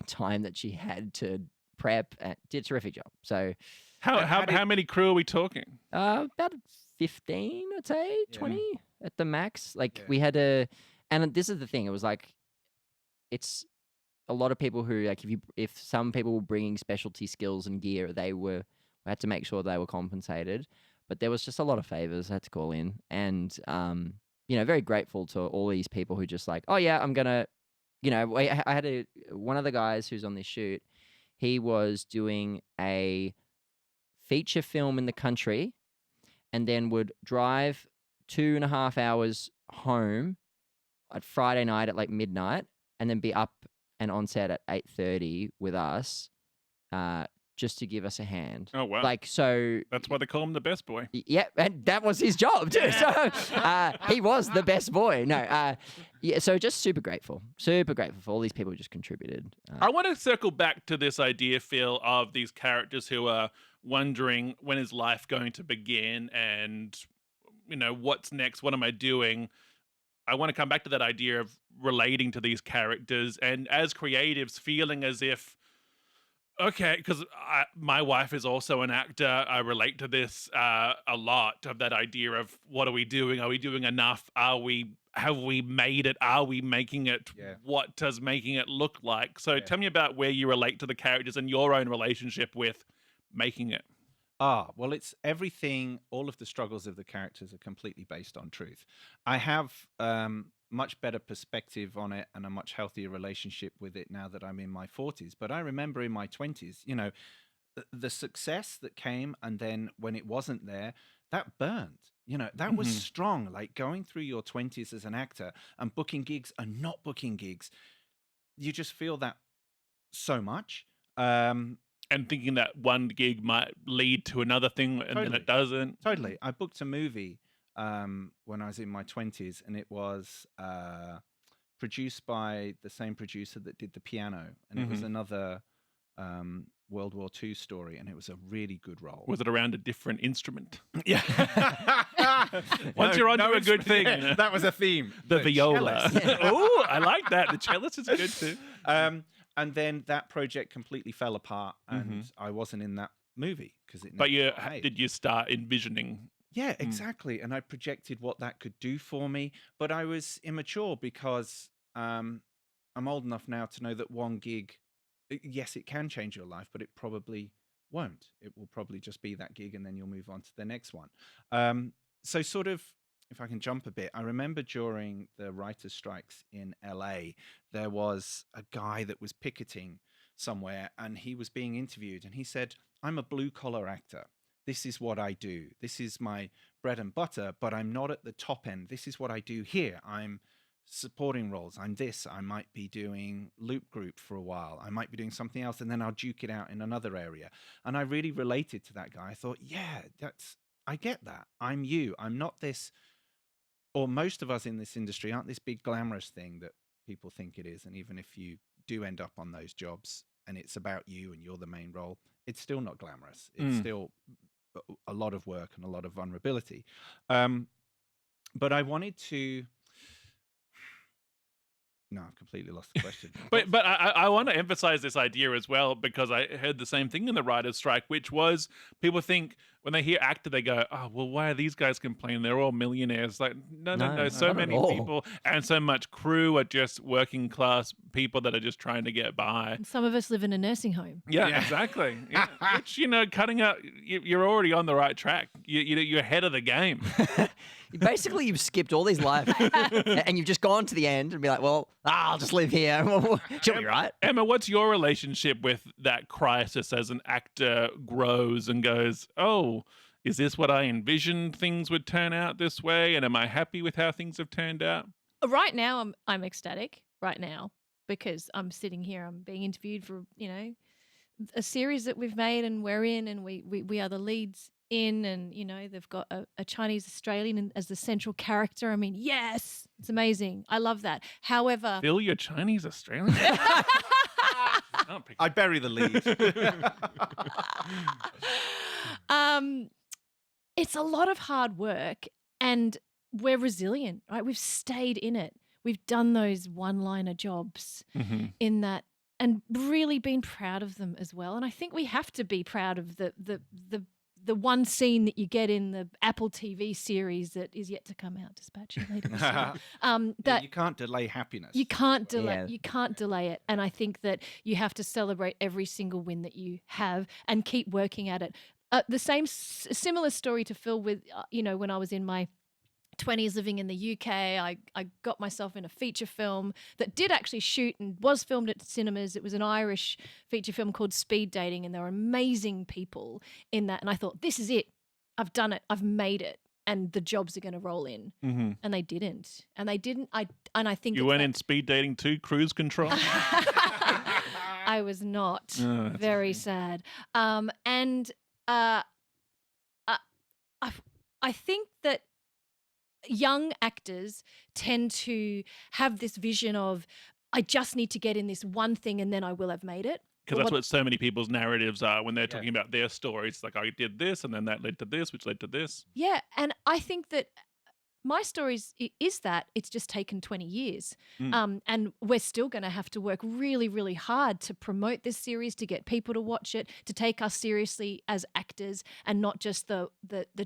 time that she had to prep, did a terrific job. So How many crew are we talking? about 15, I'd say, Yeah. 20 at the max. Like Yeah. we had a, and this is the thing. It was like, it's a lot of people who like if some people were bringing specialty skills and gear, we had to make sure they were compensated. But there was just a lot of favors I had to call in, and you know, very grateful to all these people who just like, oh yeah, I'm gonna, you know, I had one of the guys who's on this shoot. He was doing a feature film in the country, and then would drive 2.5 hours home at Friday night at like midnight, and then be up and on set at 8:30 with us, just to give us a hand. Oh wow. Like, so That's why they call him the best boy. yeah, and that was his job too. So he was the best boy. No, yeah. So just super grateful for all these people who just contributed. I want to circle back to this idea, Phil, of these characters who are wondering when is life going to begin, and you know, what's next? What am I doing? I want to come back to that idea of relating to these characters, and as creatives, feeling as if, okay, because my wife is also an actor. I relate to this a lot, of that idea of what are we doing? Are we doing enough? Have we made it? Are we making it? Yeah. What does making it look like? So Yeah. tell me about where you relate to the characters and your own relationship with making it. Well, it's everything. All of the struggles of the characters are completely based on truth. I have much better perspective on it and a much healthier relationship with it now that I'm in my 40s. But I remember in my 20s, you know, the success that came, and then when it wasn't there, that burned. You know, that was Mhm. strong. Like going through your 20s as an actor and booking gigs and not booking gigs, you just feel that so much. And thinking that one gig might lead to another thing, and then Totally. it doesn't. Totally. I booked a movie when I was in my 20s, and it was produced by the same producer that did The Piano, and it was Mhm. another World War II story, and it was a really good role. Was it around a different instrument? Yeah. Once you're onto a good it's- thing, yeah, you know. that was a theme. The viola. cellist. Oh, I like that. The cellist is good too. And then that project completely fell apart, and Mhm. I wasn't in that movie because it. But never got made. did you start envisioning? Yeah, exactly. And I projected what that could do for me, but I was immature because I'm old enough now to know that one gig, yes, it can change your life, but it probably won't. It will probably just be that gig, and then you'll move on to the next one. So sort of, if I can jump a bit, I remember during the writers' strikes in LA, there was a guy that was picketing somewhere, and he was being interviewed, and he said, "I'm a blue collar actor. This is what I do. This is my bread and butter, but I'm not at the top end. This is what I do here. I'm supporting roles. I'm this. I might be doing loop group for a while. I might be doing something else, and then I'll duke it out in another area." And I really related to that guy. I thought, yeah, I get that. I'm you. I'm not this, or most of us in this industry aren't this big glamorous thing that people think it is. And even if you do end up on those jobs and it's about you and you're the main role, it's still not glamorous. It's still a lot of work and a lot of vulnerability. But I wanted to. No, I've completely lost the question. But I want to emphasize this idea as well, because I heard the same thing in the writer's strike, which was people think when they hear actor, they go, "Oh, well, why are these guys complaining? They're all millionaires." Like, no, no, No, no. So not at many all. people and so much crew are just working class people that are just trying to get by. And some of us live in a nursing home. Yeah, Yeah. exactly. Yeah. Which, cutting out, you're already on the right track. You're ahead of the game. Basically, you've skipped all these lives and you've just gone to the end and be like, well, I'll just live here. She'll be right. Emma, what's your relationship with that crisis as an actor grows and goes, oh, is this what I envisioned things would turn out this way? And am I happy with how things have turned out? Right now, I'm ecstatic right now because I'm sitting here. I'm being interviewed for a series that we've made and we're in, and we are the leads in, and they've got a Chinese Australian as the central character. I mean, yes, it's amazing. I love that. However, Phil, you're Chinese Australian? I bury the lead. it's a lot of hard work, and we're resilient, right? We've stayed in it. We've done those one-liner jobs Mhm. in that, and really been proud of them as well. And I think we have to be proud of the one scene that you get in the Apple TV series that is yet to come out, Dispatch later this year. Yeah, That you can't delay happiness. you can't delay. Yeah. You can't delay it, and I think that you have to celebrate every single win that you have and keep working at it. The similar story to Phil with when I was in my 20s living in the UK, I got myself in a feature film that did actually shoot and was filmed at cinemas. It was an Irish feature film called Speed Dating, and there were amazing people in that. And I thought, this is it. I've done it. I've made it. And the jobs are going to roll in. Mhm. And they didn't. And they didn't. I think You it's went that- in Speed Dating 2, Cruise Control? I was not. Oh, that's a Very shame. sad. And I think that young actors tend to have this vision of, I just need to get in this one thing and then I will have made it. Because But that's what so many people's narratives are when they're Yeah. talking about their stories. Like, I did this, and then that led to this, which led to this. Yeah, and I think that my story is that it's just taken 20 years. And we're still going to have to work really, really hard to promote this series, to get people to watch it, to take us seriously as actors, and not just the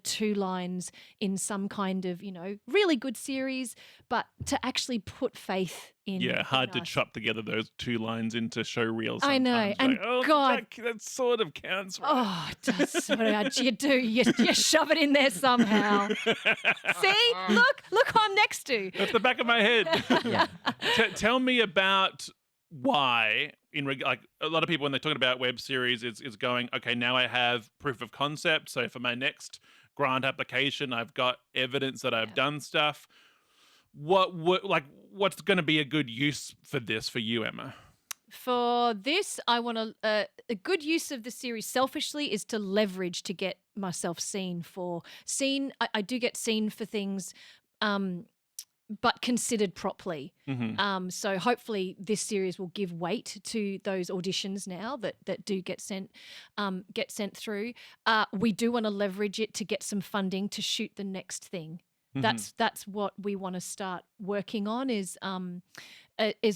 two lines in some kind of, really good series, but to actually put faith in. Yeah, hard to us. chop together those 2 lines into show reels. I know, sometimes. and Like, oh, God- that sort of counts. Right? Oh, it does. What you do, you shove it in there somehow. See, look who I'm next to. That's the back of my head. Yeah. Tell me about why, like a lot of people when they're talking about web series, is going, okay, now I have proof of concept. So for my next grant application, I've got evidence that I've Yeah. done stuff. What's going to be a good use for this for you, Emma? For this, I want a good use of the series selfishly is to leverage to get myself seen. I do get seen for things, but considered properly. Mhm. So hopefully this series will give weight to those auditions now that do get sent through. We do want to leverage it to get some funding to shoot the next thing. Mhm. That's what we want to start working on is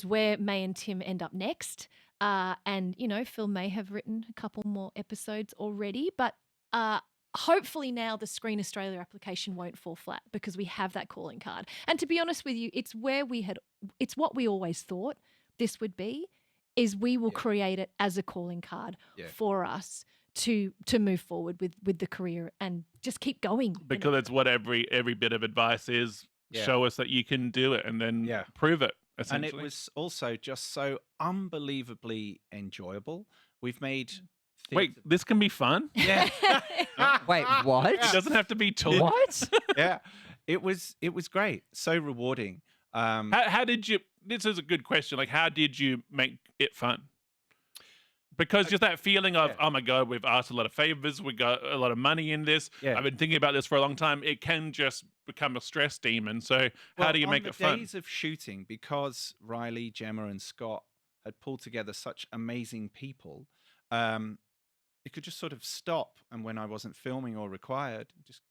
where May and Tim end up next. And Phil may have written a couple more episodes already, but hopefully now the Screen Australia application won't fall flat because we have that calling card. And to be honest with you, it's what we always thought this would be, is we will Yeah. create it as a calling card Yeah. for us to move forward with the career and just keep going. Because it's what every bit of advice is. Yeah. Show us that you can do it, and then Yeah. prove it. And Essentially, it was also just so unbelievably enjoyable. We've made wait, this can be fun. Yeah. Wait, what? It doesn't have to be taught. What? Yeah. It was great. So rewarding. How did you? This is a good question. Like, how did you make it fun? Because just that feeling of, Yeah. oh my God, we've asked a lot of favors, we got a lot of money in this. Yeah. I've been thinking about this for a long time. It can just become a stress demon. So how do you make it On the fun? days of shooting, because Riley, Gemma, and Scott had pulled together such amazing people, it could just sort of stop. And when I wasn't filming or required, just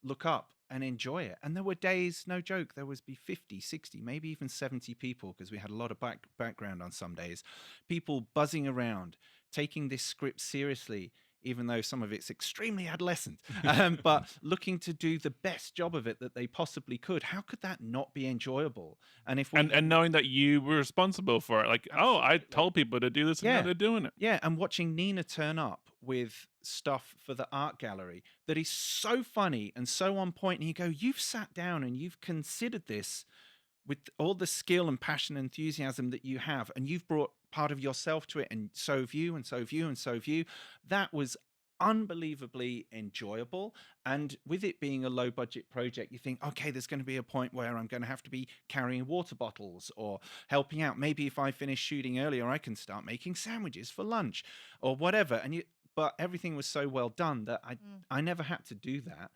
look up and enjoy it. And there were days, no joke, there was be 50, 60, maybe even 70 people, because we had a lot of background on some days, people buzzing around, taking this script seriously, even though some of it's extremely adolescent, but looking to do the best job of it that they possibly could. How could that not be enjoyable? And if we And knowing that you were responsible for it, like, oh, I Absolutely. told people to do this, and now Yeah. they're doing it. Yeah, and watching Nina turn up with stuff for the art gallery that is so funny and so on point, and you go, you've sat down and you've considered this with all the skill and passion and enthusiasm that you have, and you've brought part of yourself to it, and so have you, and so have you, and so have you. That was unbelievably enjoyable. And with it being a low budget project, you think, okay, there's going to be a point where I'm going to have to be carrying water bottles or helping out. Maybe if I finish shooting earlier, I can start making sandwiches for lunch or whatever. But everything was so well done that I never had to do that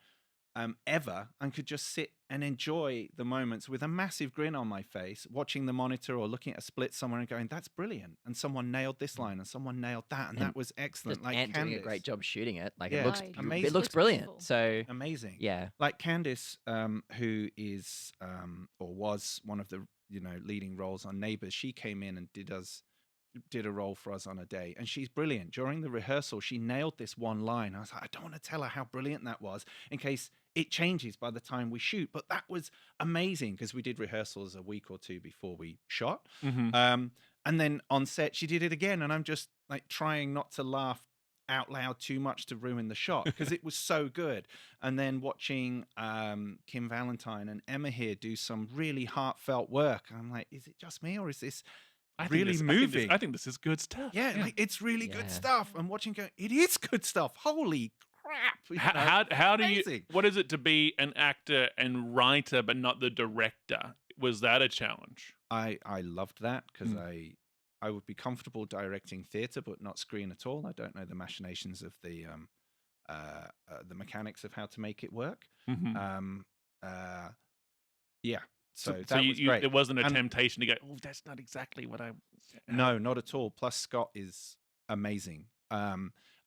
ever, and could just sit and enjoy the moments with a massive grin on my face, watching the monitor or looking at a split somewhere and going, that's brilliant. And someone nailed this line and someone nailed that. And that was excellent. Just Like Ant doing a Candice. great job shooting it. Like Yeah, it looks Right. amazing. It looks Looks brilliant. beautiful. So Amazing. yeah. Like Candice, who is or was one of the leading roles on Neighbours, she came in and did a role for us on a day, and she's brilliant. During the rehearsal, she nailed this one line. I was like, I don't want to tell her how brilliant that was in case it changes by the time we shoot, but that was amazing because we did rehearsals a week or two before we shot. Mhm. And then on set she did it again, and I'm just like trying not to laugh out loud too much to ruin the shot because it was so good. And then watching Kim Valentine and Emma here do some really heartfelt work, I'm like, is it just me or is this really moving? I think this is good stuff. Yeah, like it's really good Yeah. stuff. And watching go, it is good stuff. Holy crap. you know, How do you? amazing. What is it to be an actor and writer, but not the director? Was that a challenge? I loved that because Mm. I would be comfortable directing theatre but not screen at all. I don't know the machinations of the mechanics of how to make it work. Mhm. Yeah, so So that was great. there wasn't a And- temptation to go, oh, that's not exactly what I. No, not at all. Plus Scott is amazing.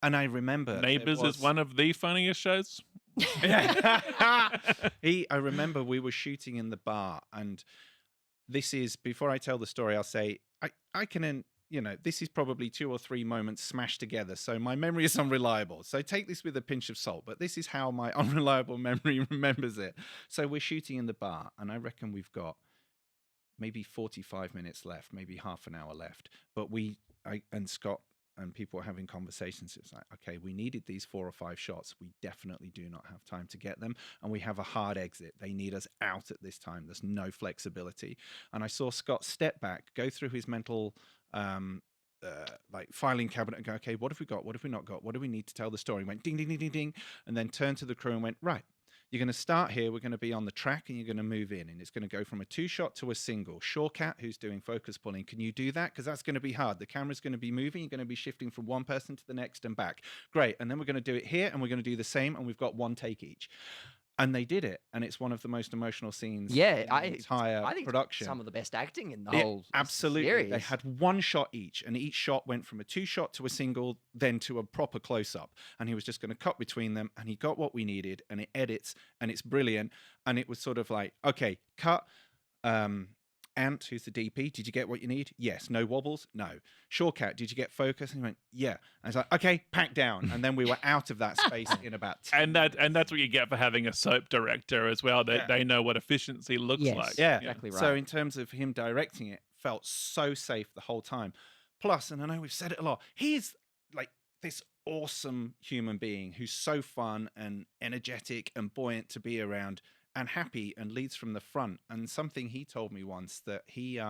And I remember there Neighbours is was- one of the funniest shows. I remember we were shooting in the bar, and this is, before I tell the story, I'll say I can, this is probably 2 or 3 moments smashed together. So my memory is unreliable. So take this with a pinch of salt, but this is how my unreliable memory remembers it. So we're shooting in the bar, and I reckon we've got maybe 45 minutes left, maybe half an hour left. But I and Scott and people were having conversations. It's like, okay, we needed these 4 or 5 shots. We definitely do not have time to get them. And we have a hard exit. They need us out at this time. There's no flexibility. And I saw Scott step back, go through his mental like filing cabinet and go, okay, what have we got? What have we not got? What do we need to tell the story? Went ding, ding, ding, ding, ding. And then turned to the crew and went, right, you're going to start here. We're going to be on the track and you're going to move in. And it's going to go from a 2-shot to a single. Shawkat, who's doing focus pulling, can you do that? Because that's going to be hard. The camera's going to be moving. You're going to be shifting from one person to the next and back. Great. And then we're going to do it here and we're going to do the same. And we've got 1 take each. And they did it. And it's one of the most emotional scenes in the entire I think production. some of the best acting in the Yeah, whole absolutely. series. They had 1 shot each, and each shot went from a 2-shot to a single, then to a proper close-up. And he was just going to cut between them, and he got what we needed, and it edits, and it's brilliant. And it was sort of like, okay, cut. Ant, who's the DP, did you get what you need? Yes. No wobbles? No. Shawkat, did you get focus? And he went, yeah. And I was like, okay, pack down. And then we were out of that space in about 10 And that's what you get for having a soap director as well. Yeah. They know what efficiency looks Yes. like. Yeah, Exactly right. So in terms of him directing it, felt so safe the whole time. Plus, and I know we've said it a lot, he's like this awesome human being who's so fun and energetic and buoyant to be around and happy and leads from the front. And something he told me once that he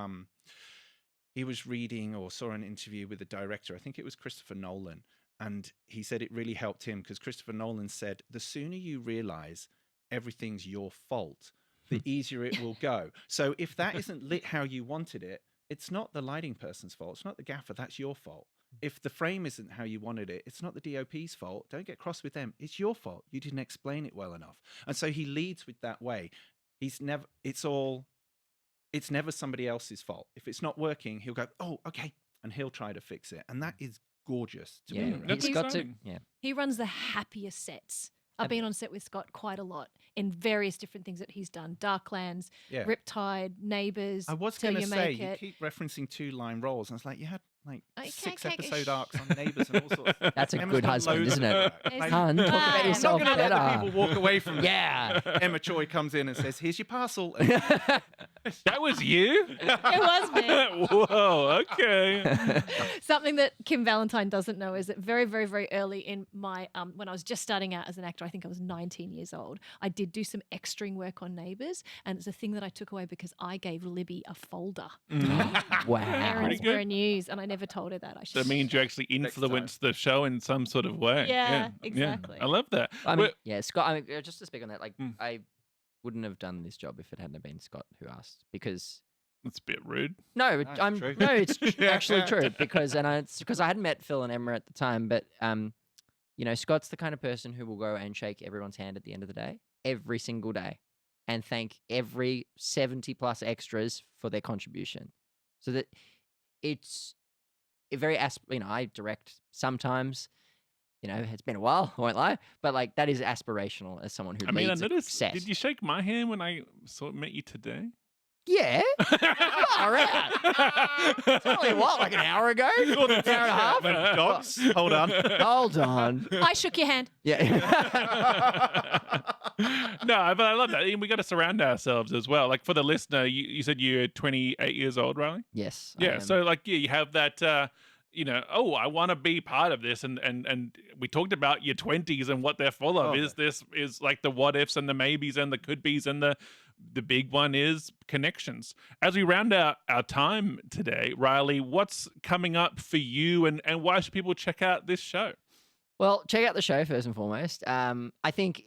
was reading or saw an interview with a director, I think it was Christopher Nolan, and he said it really helped him because Christopher Nolan said, the sooner you realize everything's your fault, the easier it will go. So if that isn't lit how you wanted it, it's not the lighting person's fault. It's not the gaffer. That's your fault. If the frame isn't how you wanted it, it's not the DOP's fault. Don't get cross with them. It's your fault. You didn't explain it well enough. And so he leads with that way. It's never somebody else's fault. If it's not working, he'll go, oh, okay. And he'll try to fix it. And that is gorgeous to be yeah, around. That's he's got to. exciting. Yeah, He runs the happiest sets. I've been on set with Scott quite a lot in various different things that he's done. Darklands, Yeah. Riptide, Neighbours, I was Till going to You say, Make you It. keep referencing 2-line roles. And I was like, you had like Okay, 6 okay, episode arcs on Neighbours and all sorts. That's a Emma's good done husband, loads isn't of it? work. It's- Like, Hun, talk Ah. about I'm not yourself I'm not going to let the better. people walk away from this. Yeah. Emma Choy comes in and says, "Here's your parcel." And That was you? It was me. Whoa, okay. Something that Kim Valentine doesn't know is that very, very, very early in my when I was just starting out as an actor, I think I was 19 years old, I did do some extring work on Neighbours, and it's a thing that I took away because I gave Libby a folder. Wow. Parents good. were news, and I never told her that. I should. That means you actually influenced the show in some sort of way. Yeah, exactly. I love that. I mean, Well, yeah, Scott. I mean, just to speak on that, like, Mm. I wouldn't have done this job if it hadn't have been Scott who asked. Because it's a bit rude. no, That's I'm true. no, it's actually true. Because it's because I hadn't met Phil and Emma at the time, but you know, Scott's the kind of person who will go and shake everyone's hand at the end of the day, every single day, and thank every 70+ extras for their contribution. So that it's a very you know, I direct sometimes. You know, it's been a while, I won't lie, but like that is aspirational as someone who I mean, I leads a noticed. set. Did you shake my hand when I met you today? Yeah. Far out. It's only what, like an hour ago? An hour and a half? dogs, hold on. Hold on. I shook your hand. Yeah. No, but I love that. And we got to surround ourselves as well. Like for the listener, you said you're 28 years old, Riley? Yes. I Yeah. am. So like, yeah, you have that. You know, oh, I want to be part of this, and we talked about your 20s and what they're full of. Oh. Is like the what ifs and the maybes and the could be's, and the big one is connections. As we round out our time today, Riley, what's coming up for you, and why should people check out this show? Well, check out the show first and foremost. I think,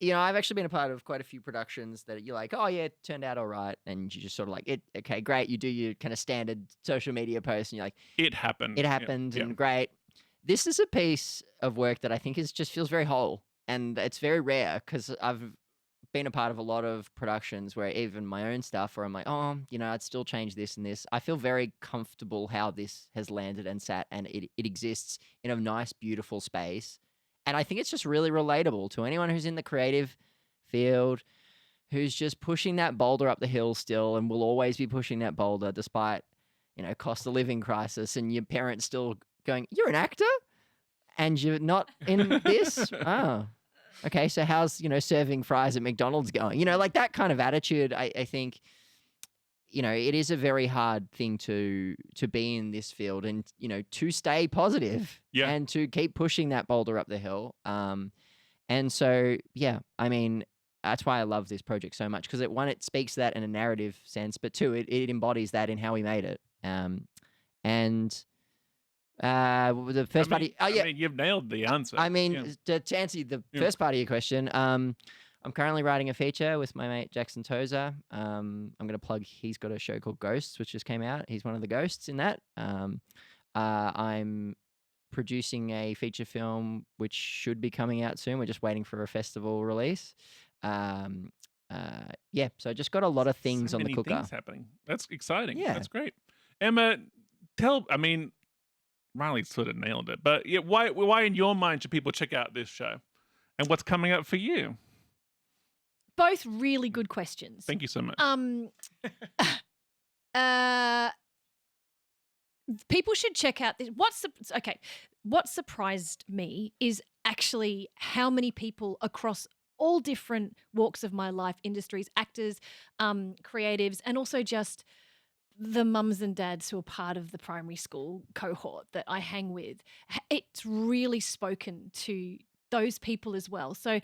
you know, I've actually been a part of quite a few productions that you're like, oh yeah, it turned out all right, and you just sort of like, okay, great. You do your kind of standard social media post, and you're like, It happened. it happened, Yeah. and great. This is a piece of work that I think just feels very whole, and it's very rare because I've been a part of a lot of productions where even my own stuff where I'm like, oh, you know, I'd still change this and this. I feel very comfortable how this has landed and sat, and it exists in a nice, beautiful space. And I think it's just really relatable to anyone who's in the creative field, who's just pushing that boulder up the hill still, and will always be pushing that boulder despite, you know, cost of living crisis, and your parents still going, you're an actor and you're not in this? Oh, okay. So how's, you know, serving fries at McDonald's going? You know, like that kind of attitude, I think, you know, it is a very hard thing to be in this field, and, you know, to stay positive and to keep pushing that boulder up the hill. And so, yeah, I mean, that's why I love this project so much, because it speaks to that in a narrative sense, but two, it embodies that in how we made it. The first party. Oh yeah, I mean, you've nailed the answer. I mean, to answer the first part of your question, I'm currently writing a feature with my mate Jackson Tozer. I'm going to plug. He's got a show called Ghosts, which just came out. He's one of the ghosts in that. I'm producing a feature film which should be coming out soon. We're just waiting for a festival release. Yeah, so I just got a lot of things so on the many cooker. things happening. That's exciting. Yeah. That's great. Emma, I mean, Riley sort of nailed it, but yeah, why in your mind should people check out this show, and what's coming up for you? Both really good questions. Thank you so much. People should check out this. What surprised me is actually how many people across all different walks of my life, industries, actors, creatives, and also just the mums and dads who are part of the primary school cohort that I hang with. It's really spoken to those people as well. So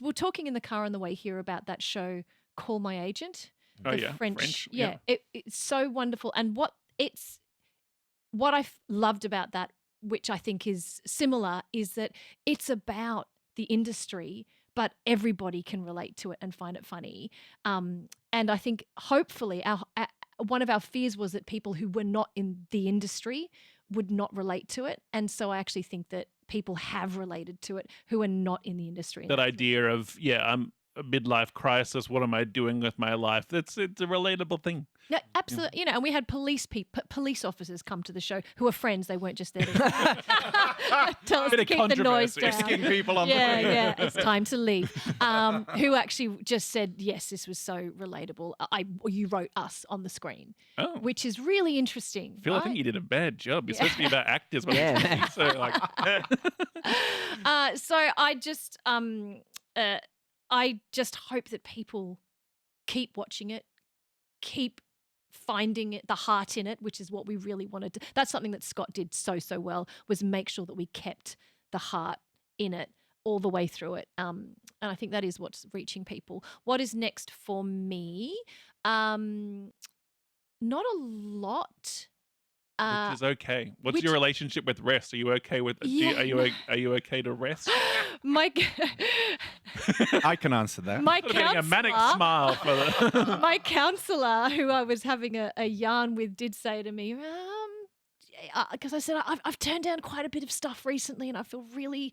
we're talking in the car on the way here about that show, Call My Agent. Oh, the yeah, French. yeah. It's so wonderful. And what I've loved about that, which I think is similar, is that it's about the industry, but everybody can relate to it and find it funny. And I think hopefully one of our fears was that people who were not in the industry would not relate to it. And so I actually think that people have related to it who are not in the industry. That idea of, I'm a midlife crisis. What am I doing with my life? It's a relatable thing. No, absolutely. You know, and we had police officers come to the show who were friends. They weren't just there to tell us Bit to of keep the noise controversy. down. Risking people on the Yeah, way. yeah, it's time to leave. Who actually just said, yes, this was so relatable. You wrote us on the screen, Oh, which is really interesting. Phil, I right? think you did a bad job. You're Yeah. supposed to be about actors. But Yeah. so like, So I just hope that people keep watching it, keep finding it, the heart in it, which is what we really wanted to. That's something that Scott did so well, was make sure that we kept the heart in it all the way through it. And I think that is what's reaching people. What is next for me? Not a lot. which is okay. What's which- your relationship with rest? Are you okay with? Yeah, Are you okay to rest? my I can answer that. my Sort of getting a manic counselor, smile for the. my counselor, who I was having a yarn with, did say to me, because I said I've turned down quite a bit of stuff recently, and I feel really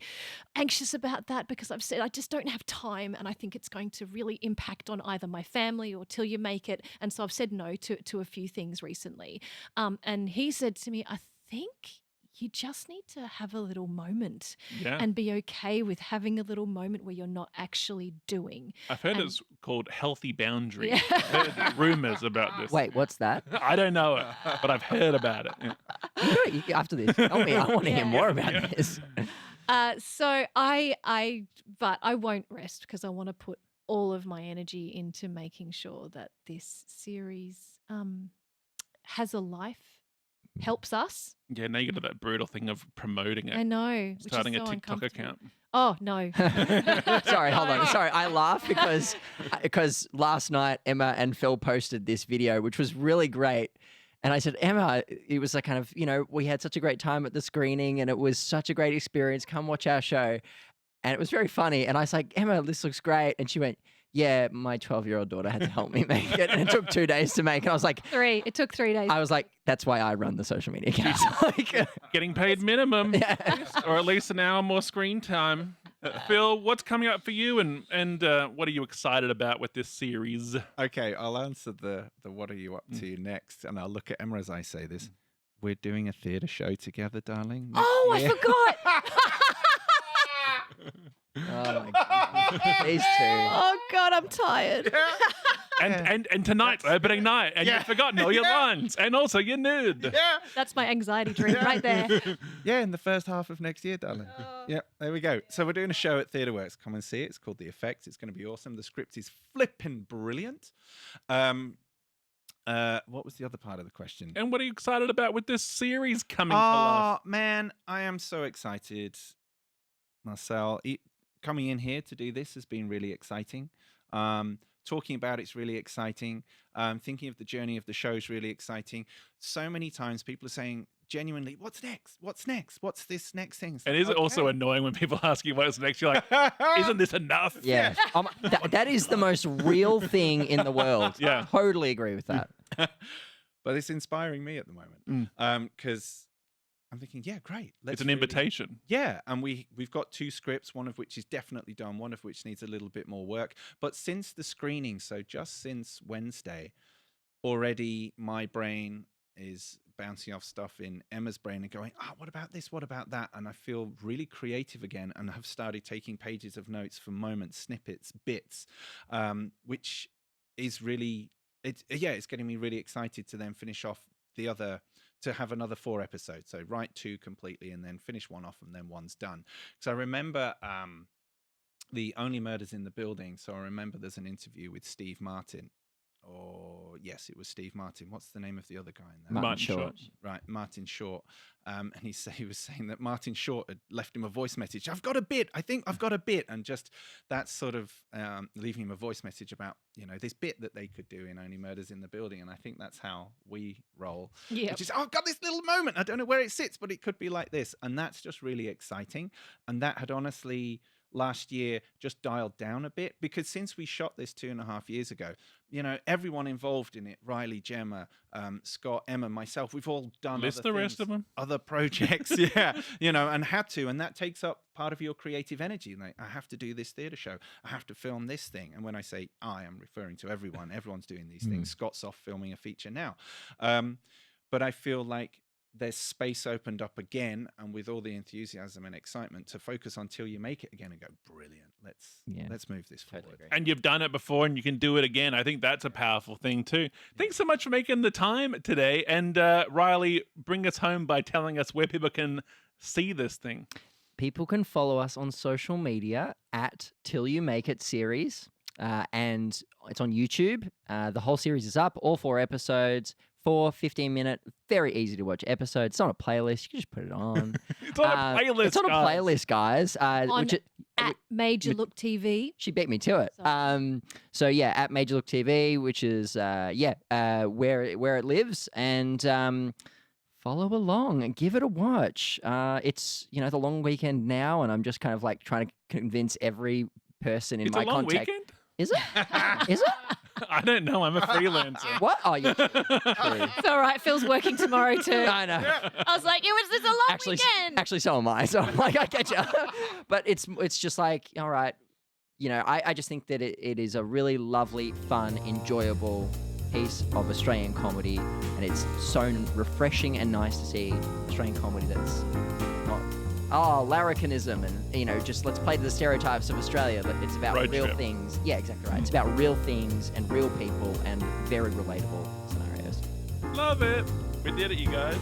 anxious about that because I've said I just don't have time, and I think it's going to really impact on either my family or Till You Make It, and so I've said no to a few things recently. And he said to me, I think you just need to have a little moment Yeah, and be okay with having a little moment where you're not actually doing. I've heard and- it's called healthy boundaries. Yeah. I've heard rumors about this. Wait, what's that? I don't know it, but I've heard about it. Yeah. After this, tell me. I want to Yeah. hear more about Yeah. this. So but I won't rest because I want to put all of my energy into making sure that this series has a life, helps us. Yeah, now you got that brutal thing of promoting I it, know, which starting is a so TikTok uncomfortable. account. Oh no. Sorry, hold on. No. Sorry, I laugh because last night Emma and Phil posted this video, which was really great. And I said, Emma, it was like kind of, we had such a great time at the screening and it was such a great experience. Come watch our show. And it was very funny. And I was like, Emma, this looks great. And she went, yeah, my 12-year-old daughter had to help me make it. And it took 2 days to make. And I was like, It took 3 days. I was like, that's why I run the social media accounts. Like, Getting paid minimum, yeah. or at least an hour more screen time. Phil, what's coming up for you, and what are you excited about with this series? Okay, I'll answer the what are you up to next, and I'll look at Emma as I say this. We're doing a theatre show together, darling. next Oh, I year. forgot. Oh my God. These two. Oh God, I'm tired. And tonight's opening night, and Yeah. you've forgotten all your lines, and also you're nude. Yeah, That's my anxiety dream right there. yeah, in the first half of next year, darling. Oh. Yeah, there we go. So we're doing a show at Theatre Works. Come and see it. It's called The Effect. It's going to be awesome. The script is flipping brilliant. What was the other part of the question? And what are you excited about with this series coming to Oh life? man, I am so excited, Marcel. Coming in here to do this has been really exciting. Talking about it's really exciting. Thinking of the journey of the show is really exciting. So many times people are saying genuinely, "What's next? What's next? What's this next thing?" It's And like, is it also okay. annoying when people ask you what is next? You're like, isn't this enough? Yeah. That is the most real thing in the world. Yeah. Totally agree with that. But it's inspiring me at the moment because I'm thinking, yeah, great. It's an really- invitation. Yeah, and we've got 2 scripts, one of which is definitely done, one of which needs a little bit more work. But since the screening, so just since Wednesday, already my brain is bouncing off stuff in Emma's brain and going, what about this? What about that? And I feel really creative again and have started taking pages of notes for moments, snippets, bits, which is really, it's getting me really excited to then finish off to have another 4 episodes. So write 2 completely and then finish 1 off and then 1's done. So I remember the Only Murders in the Building. So I remember there's an interview with Steve Martin. Or yes, it was Steve Martin. What's the name of the other guy in there? Martin Short. Right, Martin Short. And he was saying that Martin Short had left him a voice message. I've got a bit. I think I've got a bit. And just that sort of leaving him a voice message about, this bit that they could do in Only Murders in the Building. And I think that's how we roll. Yeah. Which is, I've got this little moment. I don't know where it sits, but it could be like this. And that's just really exciting. And that had honestly last year just dialed down a bit because since we shot this 2.5 years ago, everyone involved in it, Riley, Gemma, Scott, Emma, myself, we've all done List other the rest things, of them. other projects, and had to, and that takes up part of your creative energy. Like, I have to do this theatre show, I have to film this thing, and when I say I am referring to everyone's doing these things. Scott's off filming a feature now, but I feel like there's space opened up again, and with all the enthusiasm and excitement to focus on Till You Make It again and go, brilliant, let's move this Totally forward. agree. And you've done it before and you can do it again. I think that's a powerful thing too. Thanks so much for making the time today. And Riley, bring us home by telling us where people can see this thing. People can follow us on social media at Till You Make It series. And it's on YouTube. The whole series is up, all 4 episodes, 4 15-minute, very easy to watch episodes. It's on a playlist. You can just put it on. It's on a playlist. It's on a playlist, guys. On at Major Look TV. She beat me to it. Sorry. So yeah, at Major Look TV, which is where it lives, and follow along and give it a watch. It's the long weekend now, and I'm just kind of like trying to convince every person in It's my a long contact. weekend? Is it? Is it? I don't know. I'm a freelancer. What? Oh, yeah. True. It's all right. Phil's working tomorrow too. I know. I was like, it's a long weekend. Actually, so am I. So I'm like, I get you. But it's just like, all right, I just think that it is a really lovely, fun, enjoyable piece of Australian comedy, and it's so refreshing and nice to see Australian comedy that's not larrikinism and just let's play to the stereotypes of Australia. But it's about Road real trip. things. Yeah, exactly right. It's about real things and real people and very relatable scenarios. Love it. We did it, you guys.